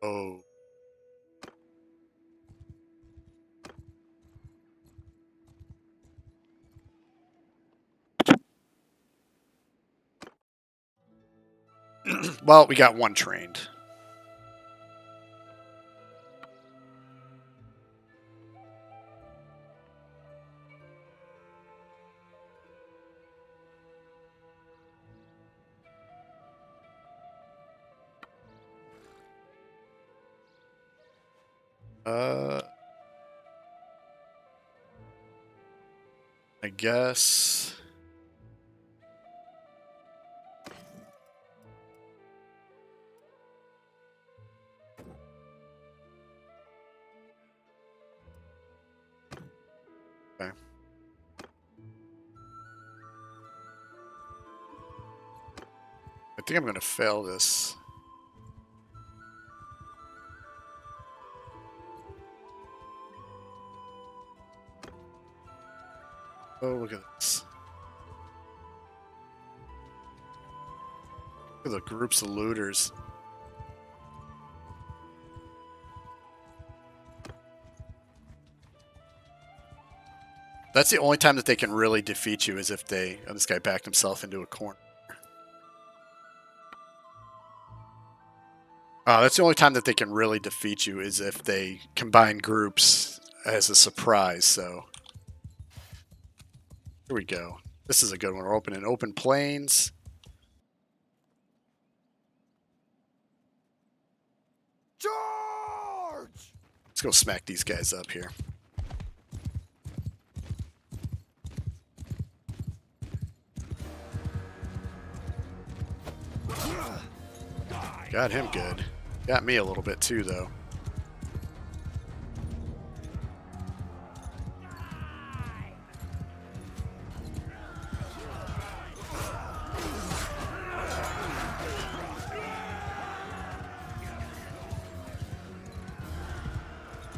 Oh. Well, we got one trained. I guess. Okay. I think I'm going to fail this. Oh, look at this. Look at the groups of looters. That's the only time that they can really defeat you, is if they... Oh, this guy backed himself into a corner. That's the only time that they can really defeat you is if they combine groups as a surprise. So here we go. This is a good one. We're opening open plains. Charge! Let's go smack these guys up here. Got him good. Got me a little bit too, though.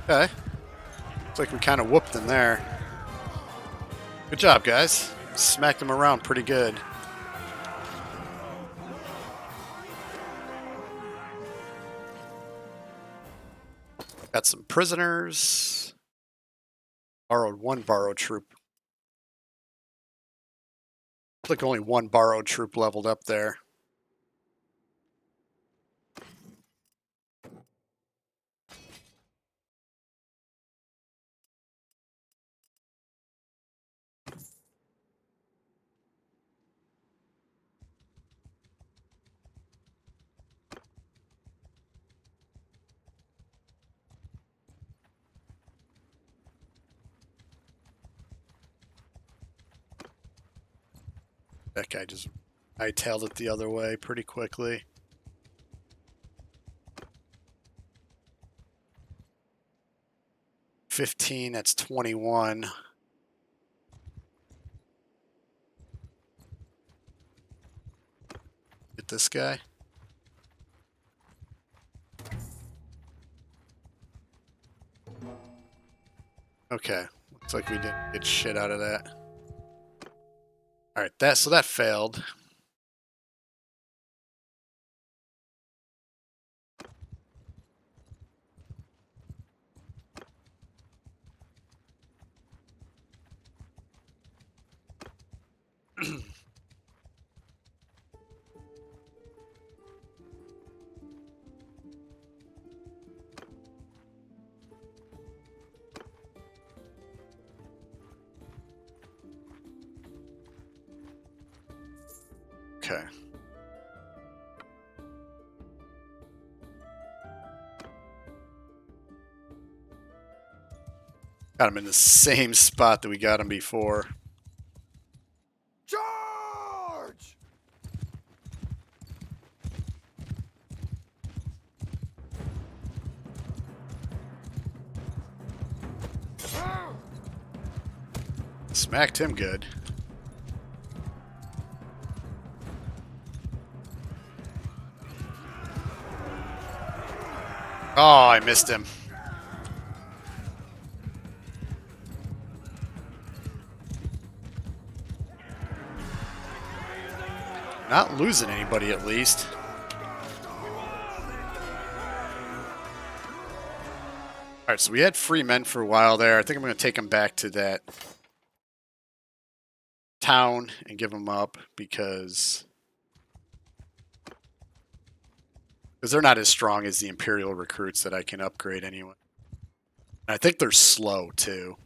Okay. Looks like we kind of whooped them there. Good job, guys. Smacked them around pretty good. Got some prisoners. Borrowed one borrowed troop. Looks like only one borrowed troop leveled up there. That guy just hightailed it the other way pretty quickly. $15, that's 21. Get this guy. Okay. Looks like we didn't get shit out of that. Alright, so that failed. Okay. Got him in the same spot that we got him before. Charge! Smacked him good. Oh, I missed him. Not losing anybody, at least. Alright, so we had free men for a while there. I think I'm going to take them back to that town and give them up because they're not as strong as the Imperial recruits that I can upgrade anyway. And I think they're slow, too.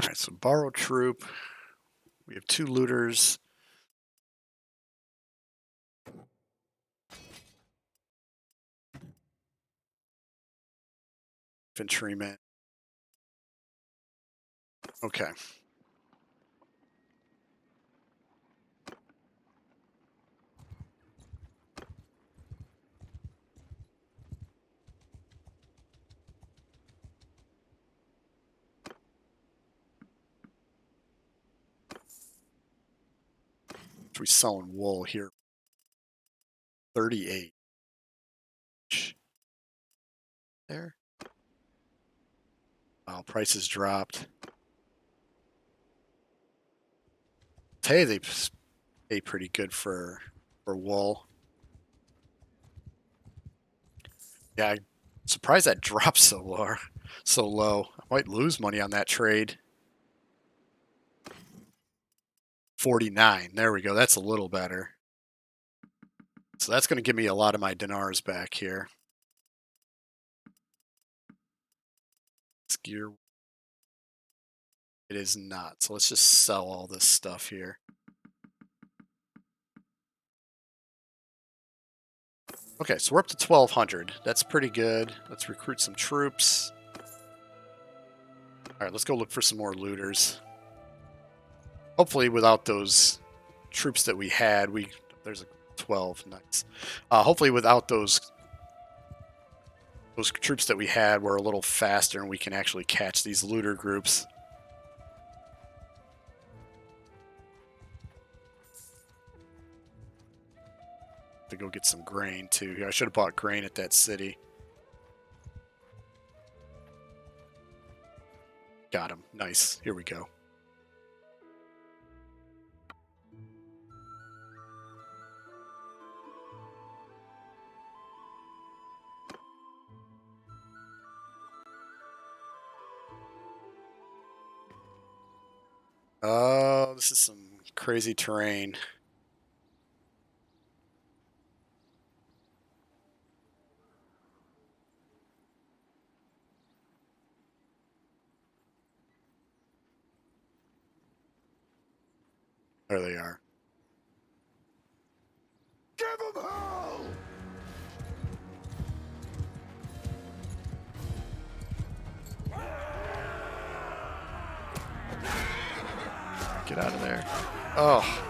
Alright, so borrow troop. We have 2 looters. Infantryman. Okay. So we're selling wool here. 38. There. Wow, prices dropped. Rote, they pay pretty good for wool. Yeah, I'm surprised that dropped so low. So low. I might lose money on that trade. 49. There we go. That's a little better. So that's going to give me a lot of my dinars back here. Gear. It is not. So let's just sell all this stuff here. Okay, so we're up to 1,200. That's pretty good. Let's recruit some troops. All right, let's go look for some more looters. Hopefully without those troops that we had, there's a 12. Nice. Hopefully without those troops that we had, we're a little faster and we can actually catch these looter groups. To go get some grain too. I should have bought grain at that city. Got him. Nice. Here we go. Oh, this is some crazy terrain. There they are. Give him hell! Get out of there. Oh.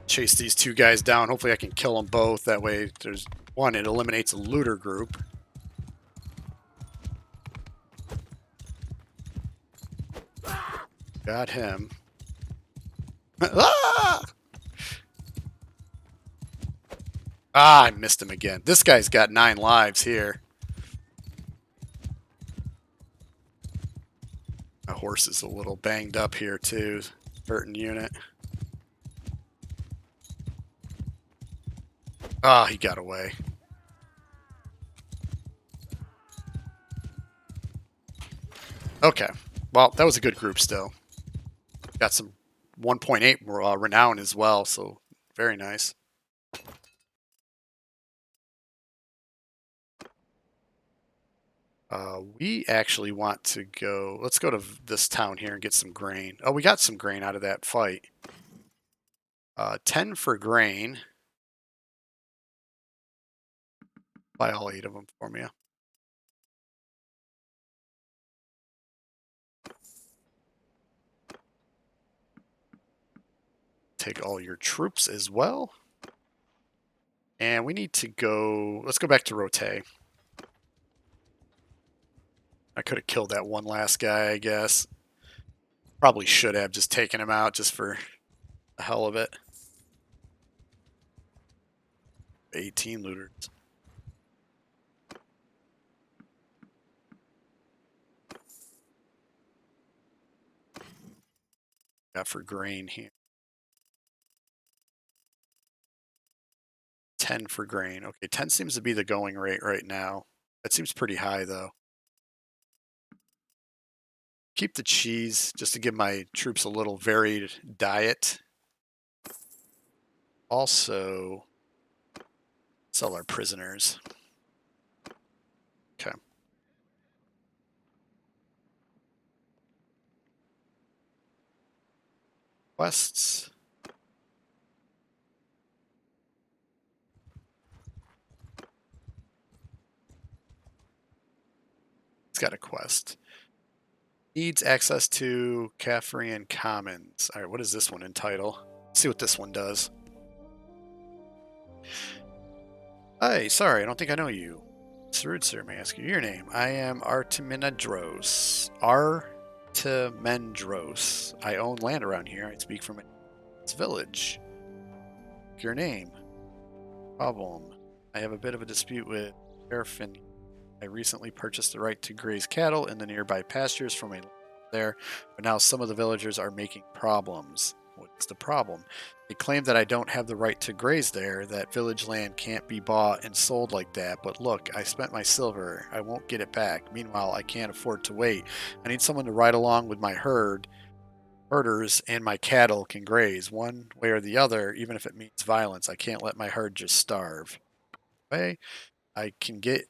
Chase these two guys down. Hopefully I can kill them both. That way there's one, it eliminates a looter group. Got him. Ah! I missed him again. This guy's got 9 lives here. My horse is a little banged up here too. Hurting unit. Ah, he got away. Okay. Well, that was a good group still. Got some 1.8 renown as well, so very nice. We actually want to go... Let's go to this town here and get some grain. Oh, we got some grain out of that fight. 10 for grain. Buy all 8 of them for me. Take all your troops as well. And we need to go... Let's go back to Rote. I could have killed that one last guy, I guess. Probably should have just taken him out just for the hell of it. 18 looters. Got for grain here. 10 for grain. Okay, 10 seems to be the going rate right now. That seems pretty high, though. Keep the cheese just to give my troops a little varied diet. Also, sell our prisoners. Okay. Quests. It's got a quest. Needs access to Caffrian Commons. All right, what is this one in title? Let's see what this one does. Hey, sorry, I don't think I know you. Sarud, sir, may I ask you your name? I am Artemendros. Artemendros. I own land around here. I speak from its village. Your name? Problem. I have a bit of a dispute with Erfin. I recently purchased the right to graze cattle in the nearby pastures from a there, but now some of the villagers are making problems. What's the problem? They claim that I don't have the right to graze there, that village land can't be bought and sold like that, but look, I spent my silver. I won't get it back. Meanwhile, I can't afford to wait. I need someone to ride along with my herders and my cattle can graze one way or the other, even if it means violence. I can't let my herd just starve. Way I can get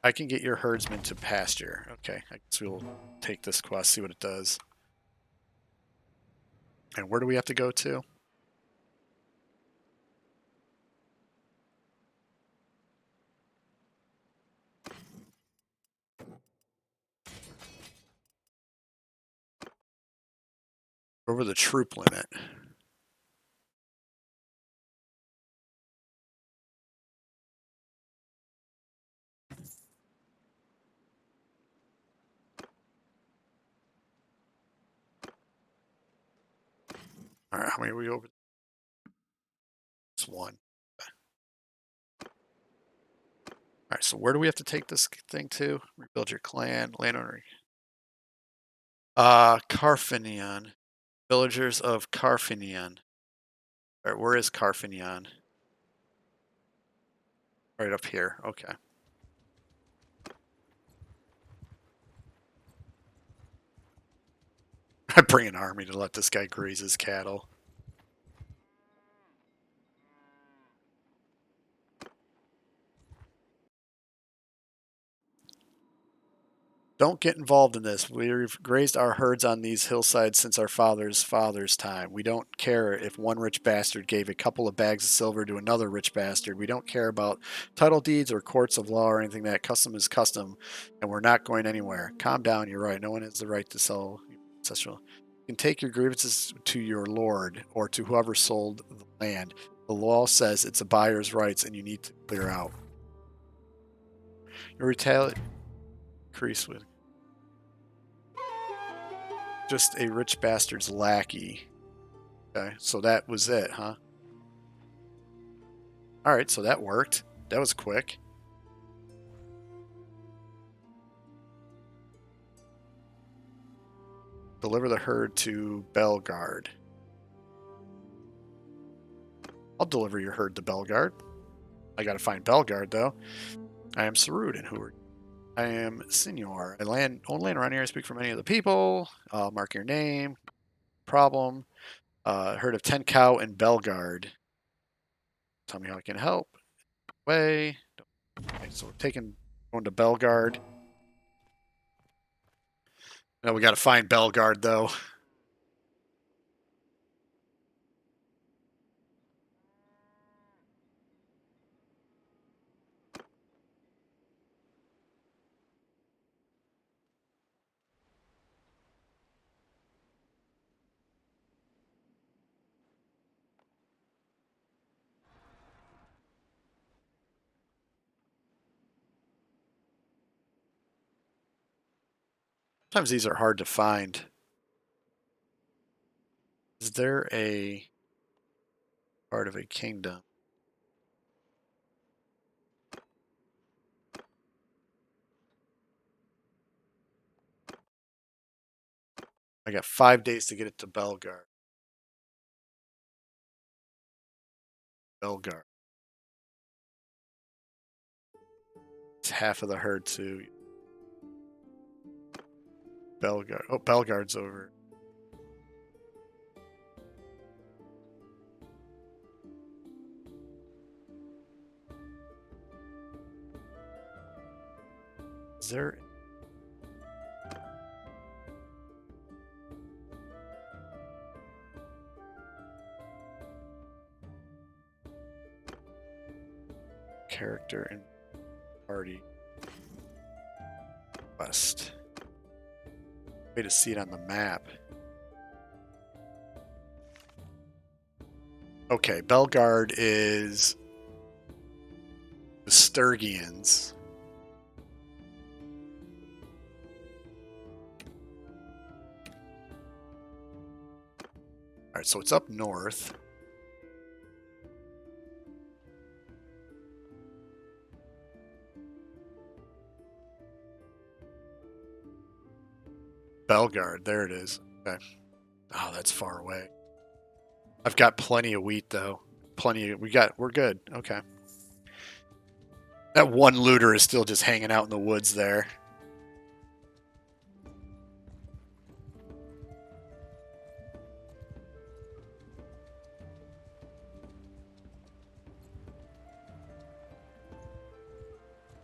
your herdsman to pasture. Okay, I guess we'll take this quest, see what it does. And where do we have to go to? Over the troop limit. All right, how many are we over? It's one. All right, so where do we have to take this thing to? Rebuild your clan, landowner. Carfinion. Villagers of Carfinion. All right, where is Carfinion? Right up here. Okay. I bring an army to let this guy graze his cattle. Don't get involved in this. We've grazed our herds on these hillsides since our father's time. We don't care if one rich bastard gave a couple of bags of silver to another rich bastard. We don't care about title deeds or courts of law or anything. That custom is custom, and we're not going anywhere. Calm down. You're right. No one has the right to sell ancestral. You can take your grievances to your lord or to whoever sold the land. The law says it's a buyer's rights, and you need to clear out. Your retaliate increase with just a rich bastard's lackey. Okay, so that was it, huh? All right, so that worked. That was quick. Deliver the herd to Belgard. I'll deliver your herd to Belgard. I gotta find Belgard, though. I am Sarud, and who are you? I am Senor. I own land around here. I speak for many of the people. Mark your name. Problem. Herd of 10 cow in Belgard. Tell me how I can help. Way. Okay, so we're going to Belgard. Now we gotta find Belgard, though. Sometimes these are hard to find. Is there a part of a kingdom? I got 5 days to get it to Belgard. Belgard. It's half of the herd to Belgard. Oh, Belgard's over. Is there? Character and party west. Way to see it on the map. Okay, Belgard is The Sturgians. Alright, so it's up north. Belgard, there it is. Okay. Oh, that's far away. I've got plenty of wheat though. We're good. Okay. That one looter is still just hanging out in the woods there.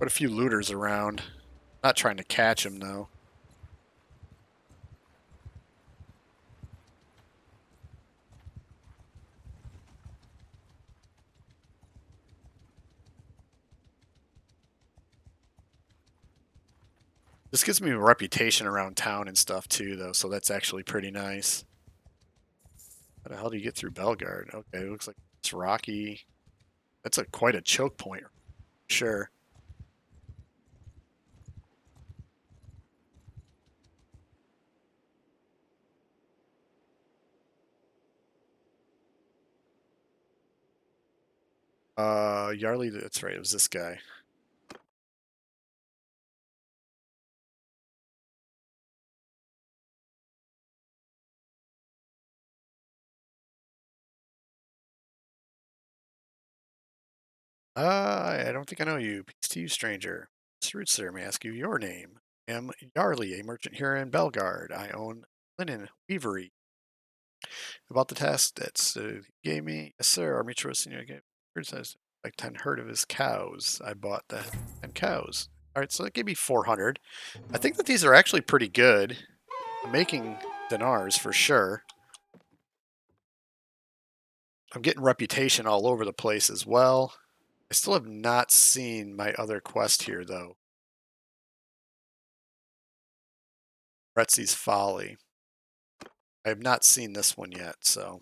But a few looters around. Not trying to catch him though. This gives me a reputation around town and stuff too, though, so that's actually pretty nice. How the hell do you get through Belgard? Okay, it looks like it's rocky. That's quite a choke point. Sure. Yarly, that's right, it was this guy. I don't think I know you. Peace to you, stranger. Sir, sir, may I ask you your name? I am Yarly, a merchant here in Belgard. I own linen weavery. About the task that you gave me, yes, sir. Our mutual senior gave criticized like 10 herd of his cows. I bought the 10 cows. All right, so that gave me 400. I think that these are actually pretty good. I'm making dinars for sure. I'm getting reputation all over the place as well. I still have not seen my other quest here, though. Retzi's Folly. I have not seen this one yet, so.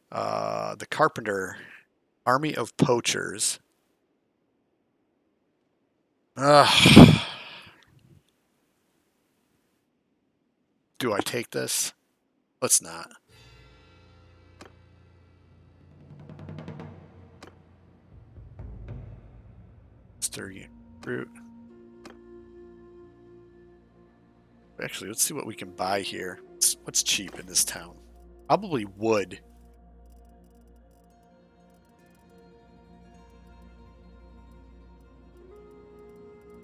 The Carpenter. Army of Poachers. Ugh. Do I take this? Let's not. Sturgeon fruit. Actually, let's see what we can buy here. What's cheap in this town? Probably wood.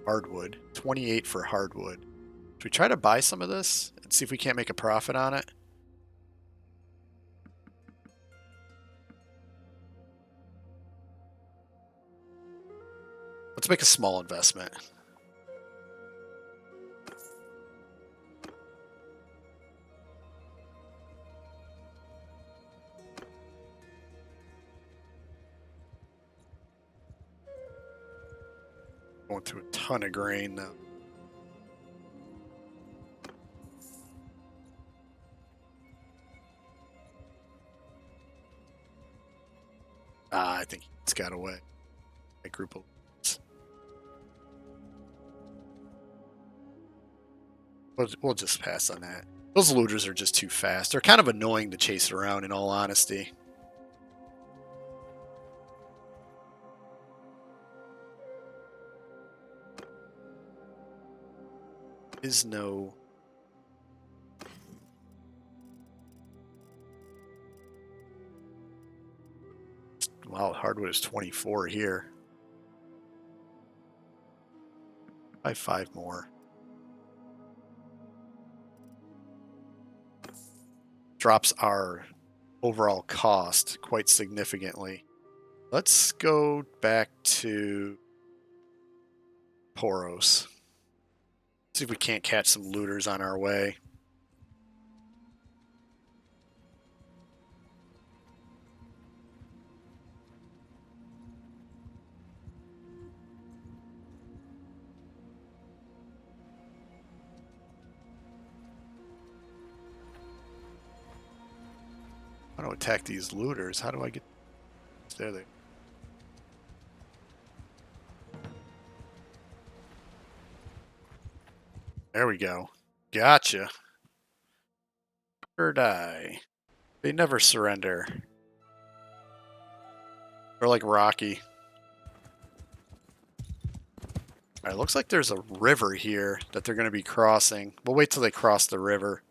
Hardwood. 28 for hardwood. Should we try to buy some of this and see if we can't make a profit on it? Let's make a small investment. Going through a ton of grain now. I think it's got away. A group of we'll just pass on that. Those looters are just too fast. They're kind of annoying to chase around, in all honesty. Is no. Wow, hardwood is 24 here. Buy 5 more. Drops our overall cost quite significantly. Let's go back to Poros. See if we can't catch some looters on our way. I want to attack these looters. How do I get there? There we go. Gotcha. Or die. They never surrender. They're like Rocky. Alright, looks like there's a river here that they're going to be crossing. We'll wait till they cross the river.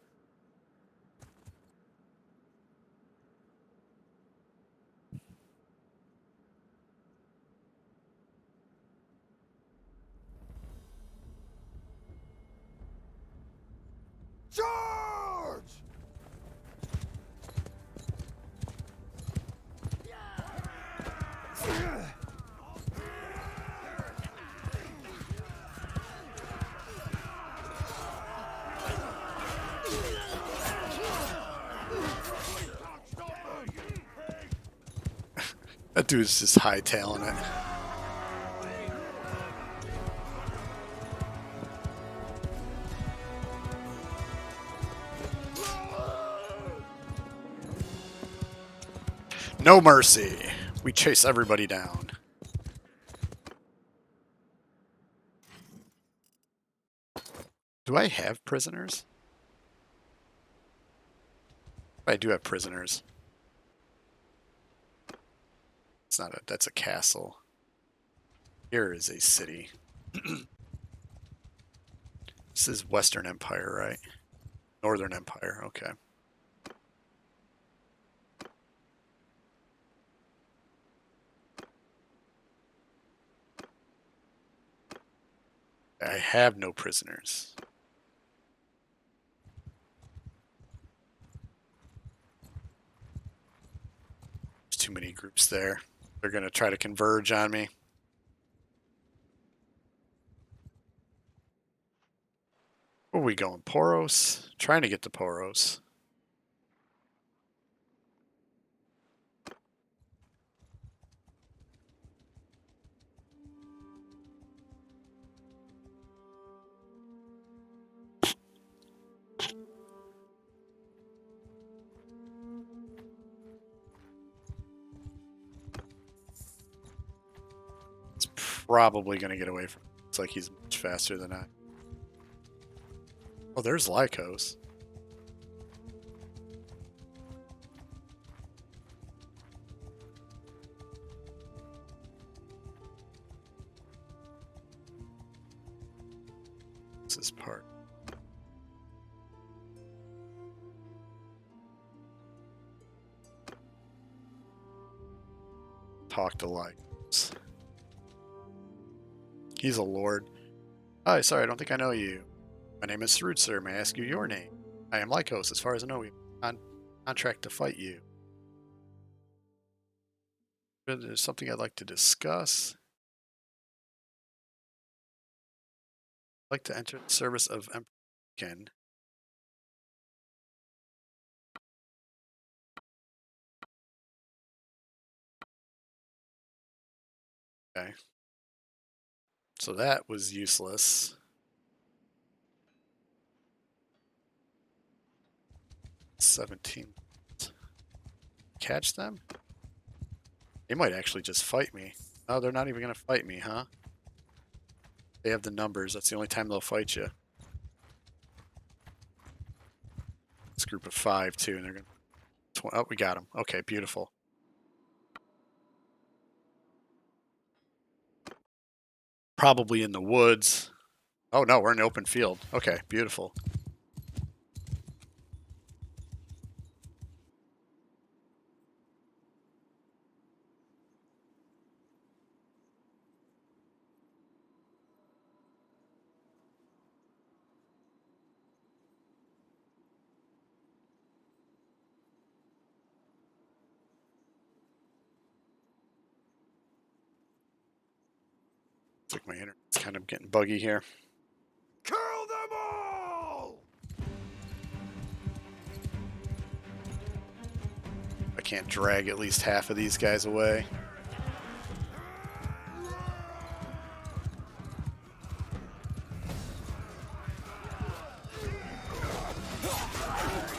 Charge! That dude's just hightailing it. No mercy. We chase everybody down. Do I have prisoners? I do have prisoners. It's not a, that's a castle. Here is a city. This is Western Empire, right? Northern Empire, okay. I have no prisoners. There's too many groups there. They're going to try to converge on me. Where are we going? Poros? Trying to get to Poros. It's probably going to get away from him. It's like he's much faster than I. Oh, there's Lycos. This is part. Talk to Lycos. He's a lord. Hi, sorry, I don't think I know you. My name is Sarud, sir. May I ask you your name? I am Lycos. As far as I know, we on contract to fight you. There's something I'd like to discuss. I'd like to enter the service of Emperor Ken. Okay. So that was useless. 17. Catch them? They might actually just fight me. Oh, they're not even going to fight me, huh? They have the numbers. That's the only time they'll fight you. It's a group of 5, too, and they're going to... Oh, we got them. Okay, beautiful. Probably in the woods. Oh, no, we're in the open field. Okay, beautiful. It's like my internet's kind of getting buggy here. Kill them all! I can't drag at least half of these guys away.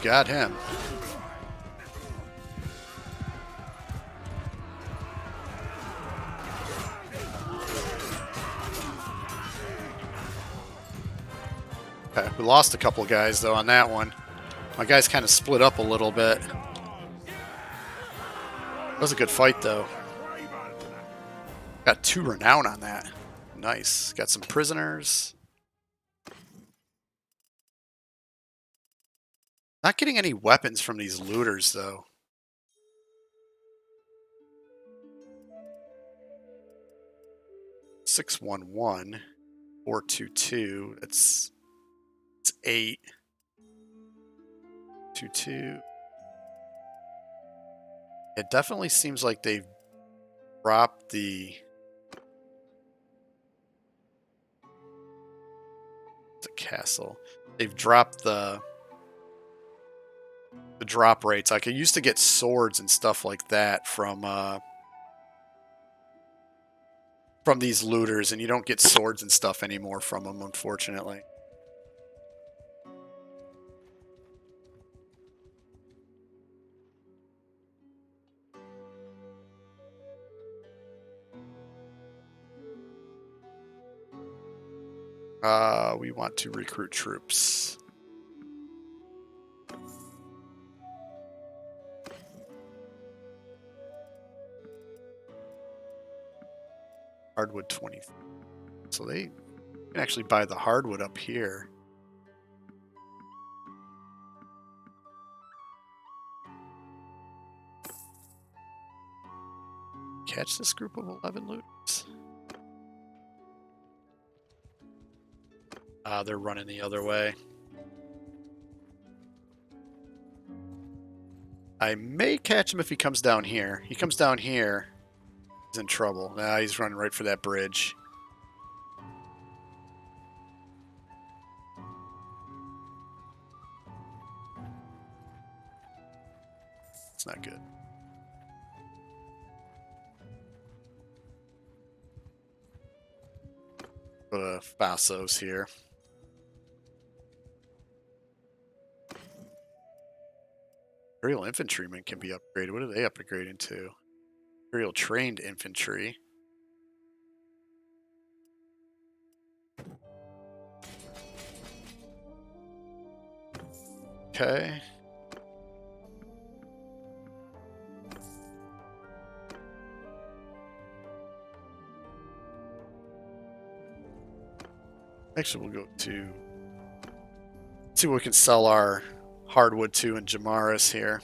Got him. Okay, we lost a couple guys, though, on that one. My guys kind of split up a little bit. That was a good fight, though. Got 2 renown on that. Nice. Got some prisoners. Not getting any weapons from these looters, though. 611, 422. It's 8. 22. It definitely seems like they've dropped the castle. They've dropped the drop rates. Like I used to get swords and stuff like that from these looters, and you don't get swords and stuff anymore from them, unfortunately. We want to recruit troops. Hardwood 20. So they can actually buy the hardwood up here. Catch this group of 11 looters. They're running the other way. I may catch him if he comes down here. He comes down here, he's in trouble. Nah, he's running right for that bridge. It's not good. Go to Fassos here. Imperial infantrymen can be upgraded. What are they upgrading to? Imperial trained infantry. Okay. Actually, we'll go to see what we can sell our hardwood to in Jamaris here.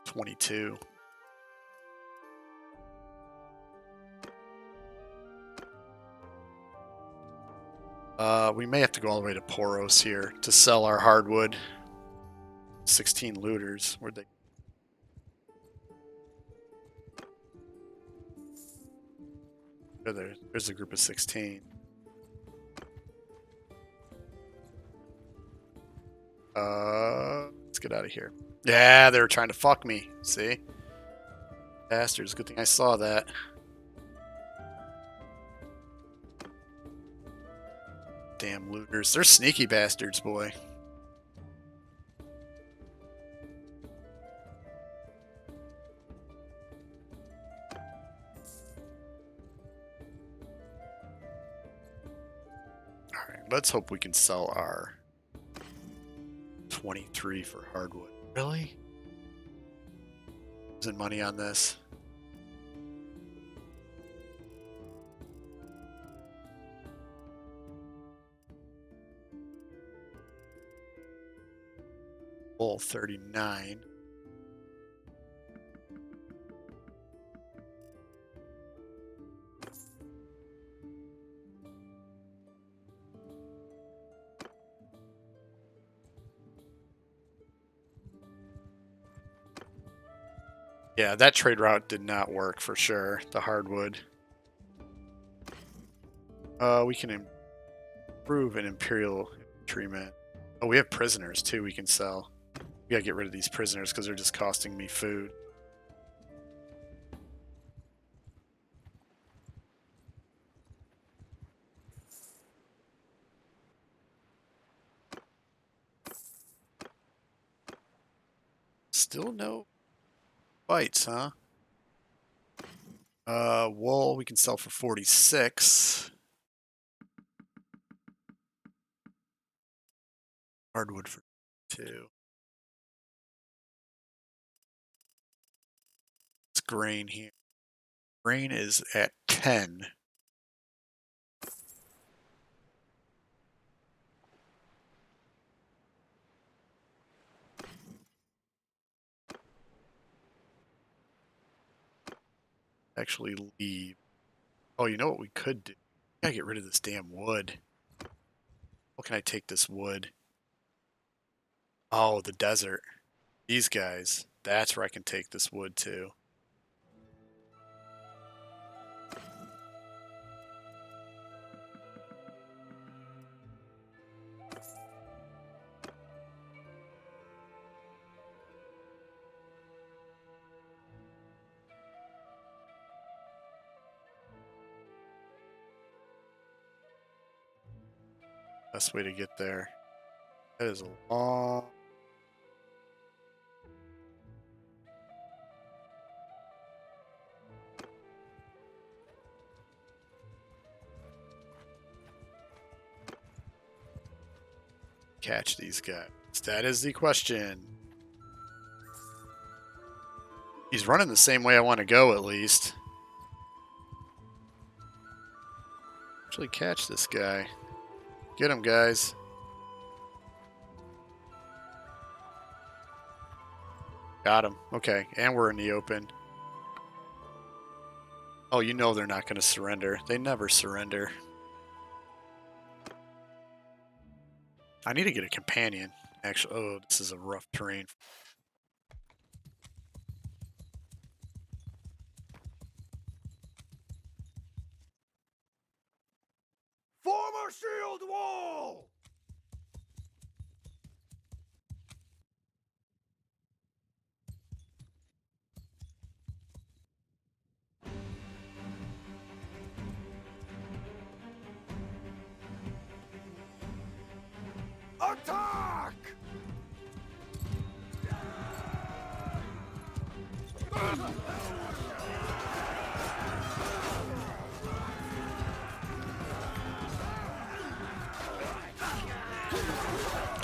$22. We may have to go all the way to Poros here to sell our hardwood. 16 looters. Where'd they? There's a group of 16. Let's get out of here. Yeah, they were trying to fuck me. See? Bastards. Good thing I saw that. Damn looters. They're sneaky bastards, boy. Alright, let's hope we can sell our 23 for hardwood. Really? Losing money on this? Bull 39. Yeah, that trade route did not work for sure. The hardwood. We can improve an imperial infantryman. Oh, we have prisoners too we can sell. We gotta get rid of these prisoners because they're just costing me food. Still no fights, huh? Wool we can sell for 46. Hardwood for 2. It's grain here. Grain is at 10. Actually leave. Oh, you know what we could do? Gotta get rid of this damn wood. What can I take this wood? Oh, the desert. These guys. That's where I can take this wood to. Best way to get there. That is a long... catch these guys. That is the question. He's running the same way I want to go, at least. Actually catch this guy. Get him, guys. Got him. Okay, and we're in the open. Oh, you know they're not going to surrender. They never surrender. I need to get a companion. Actually, oh, this is a rough terrain. Form a shield wall! Attack!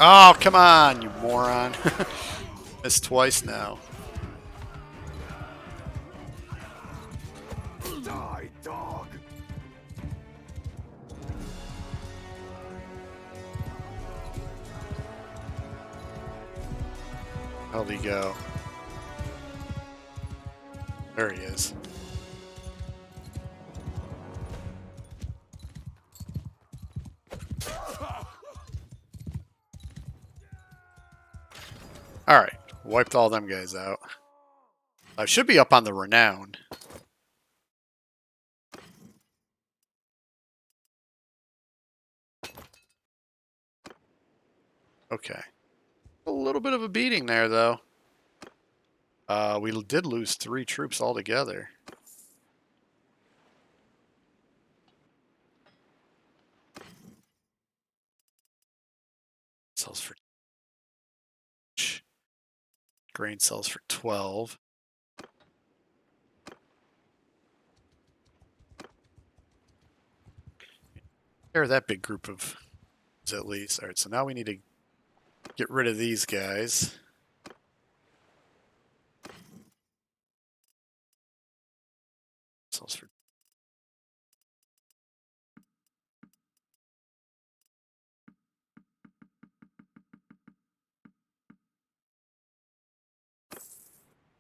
Oh, come on, you moron. Missed twice now. Die, dog! How'd he go? There he is. Alright, wiped all them guys out. I should be up on the renown. Okay. A little bit of a beating there, though. We did lose 3 troops altogether. Sells for... Grain sells for 12. There, that big group of... at least. Alright, so now we need to get rid of these guys. Sells for...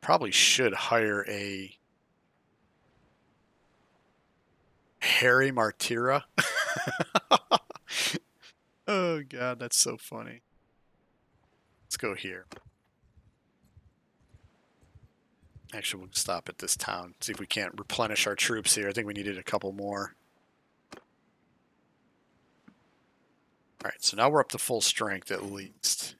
Probably should hire a... Harry Martira. Oh god, that's so funny. Let's go here. Actually, we'll stop at this town. See if we can't replenish our troops here. I think we needed a couple more. Alright, so now we're up to full strength at least.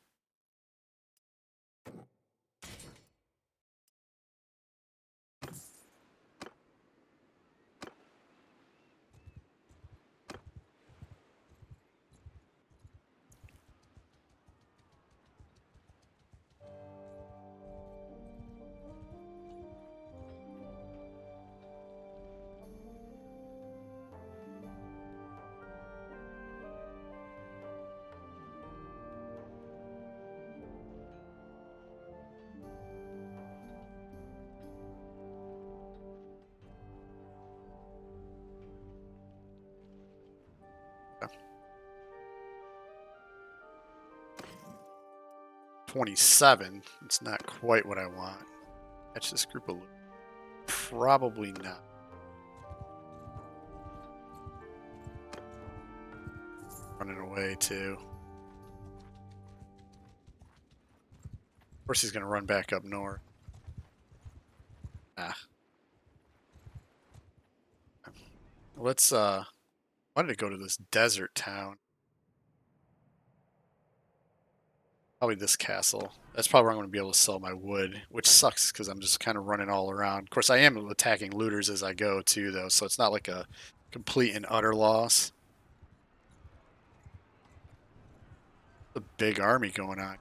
27. It's not quite what I want. Catch this group of loot. Probably not. Running away too. Of course he's going to run back up north. Ah. Let's why did it go to this desert town? Probably this castle. That's probably where I'm going to be able to sell my wood, which sucks because I'm just kind of running all around. Of course, I am attacking looters as I go too, though, so it's not like a complete and utter loss. A big army going on.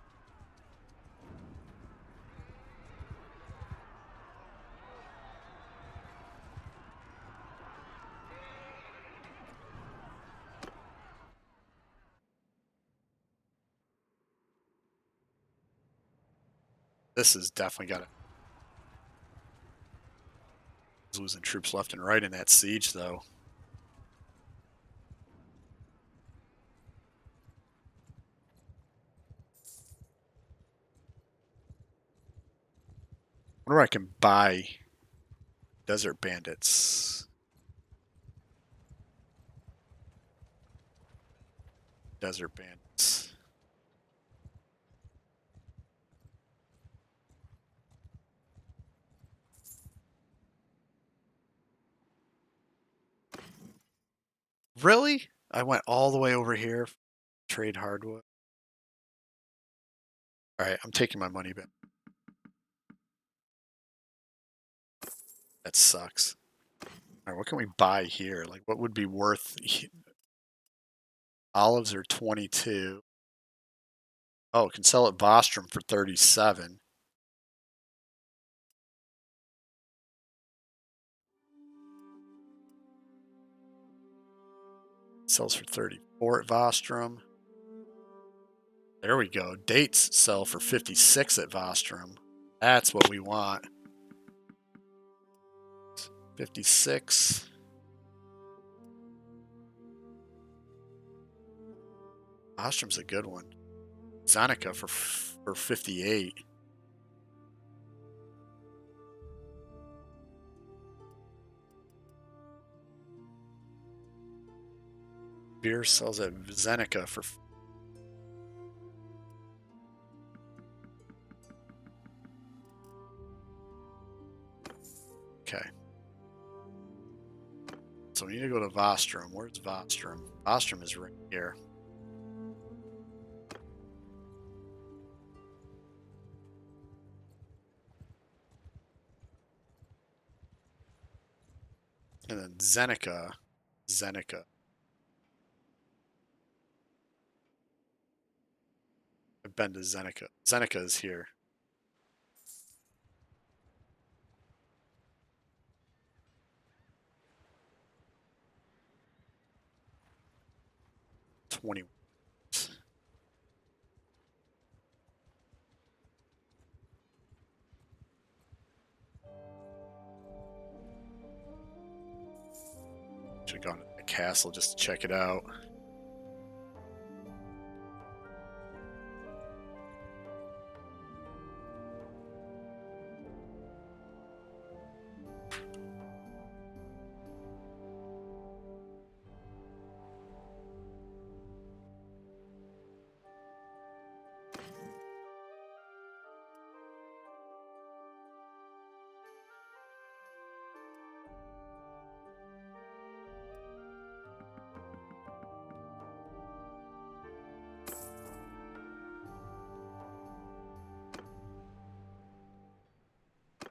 This has definitely got losing troops left and right in that siege, though. I wonder where I can buy desert bandits. Desert bandits. Really? I went all the way over here. Trade hardwood. All right, I'm taking my money back. That sucks. All right, what can we buy here? Like, what would be worth? Olives are 22. Oh, can sell at Vostrom for 37. Sells for 34 at Vostrom. There we go. Dates sell for 56 at Vostrom. That's what we want. 56. Vostrom's a good one. Zanica for 58. Beer sells at Zenica for. Okay. So we need to go to Vostrom. Where's Vostrom? Vostrom is right here. And then Zenica. Zenica. I've been to Zenica. Zenica is here. $20. Should have gone to the castle just to check it out.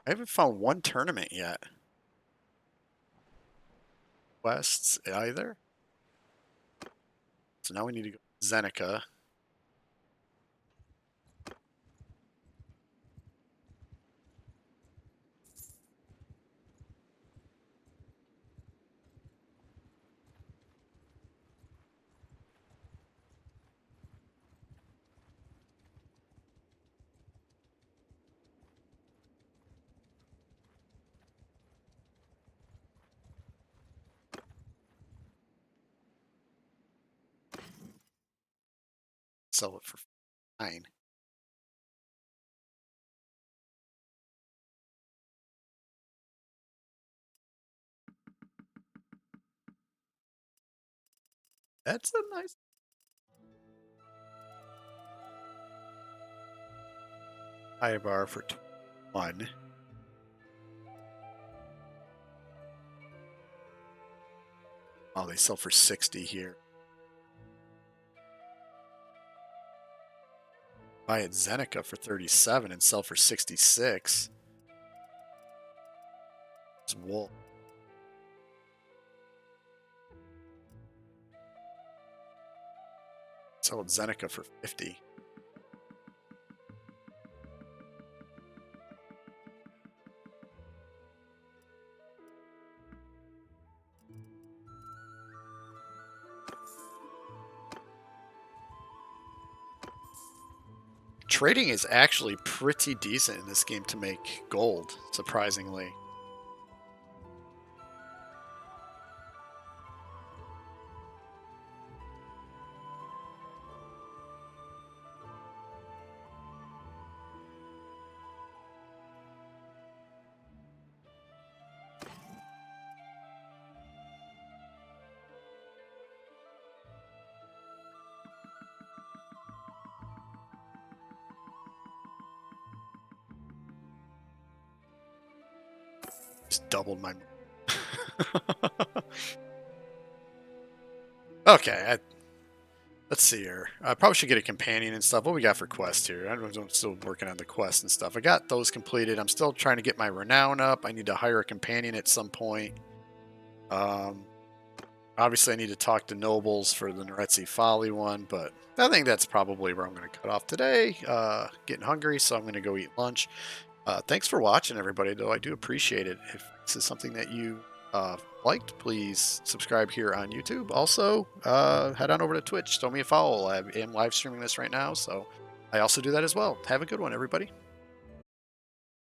I haven't found one tournament yet. Quests either. So now we need to go to Zenica. Sell it for 9. That's a nice. High bar for 1. Oh, they sell for 60 here. Buy at Zeneca for 37 and sell for 66. It's wool. Sell at Zeneca for 50. Trading is actually pretty decent in this game to make gold, surprisingly. Just doubled my. Okay, let's see here. I probably should get a companion and stuff. What we got for quests here? I'm still working on the quests and stuff. I got those completed. I'm still trying to get my renown up. I need to hire a companion at some point. Obviously, I need to talk to nobles for the Noretzi Folly one, but I think that's probably where I'm going to cut off today. Getting hungry, so I'm going to go eat lunch. Thanks for watching, everybody, though. I do appreciate it. If this is something that you liked, please subscribe here on YouTube. Also, head on over to Twitch. Throw me a follow. I am live streaming this right now, so I also do that as well. Have a good one, everybody.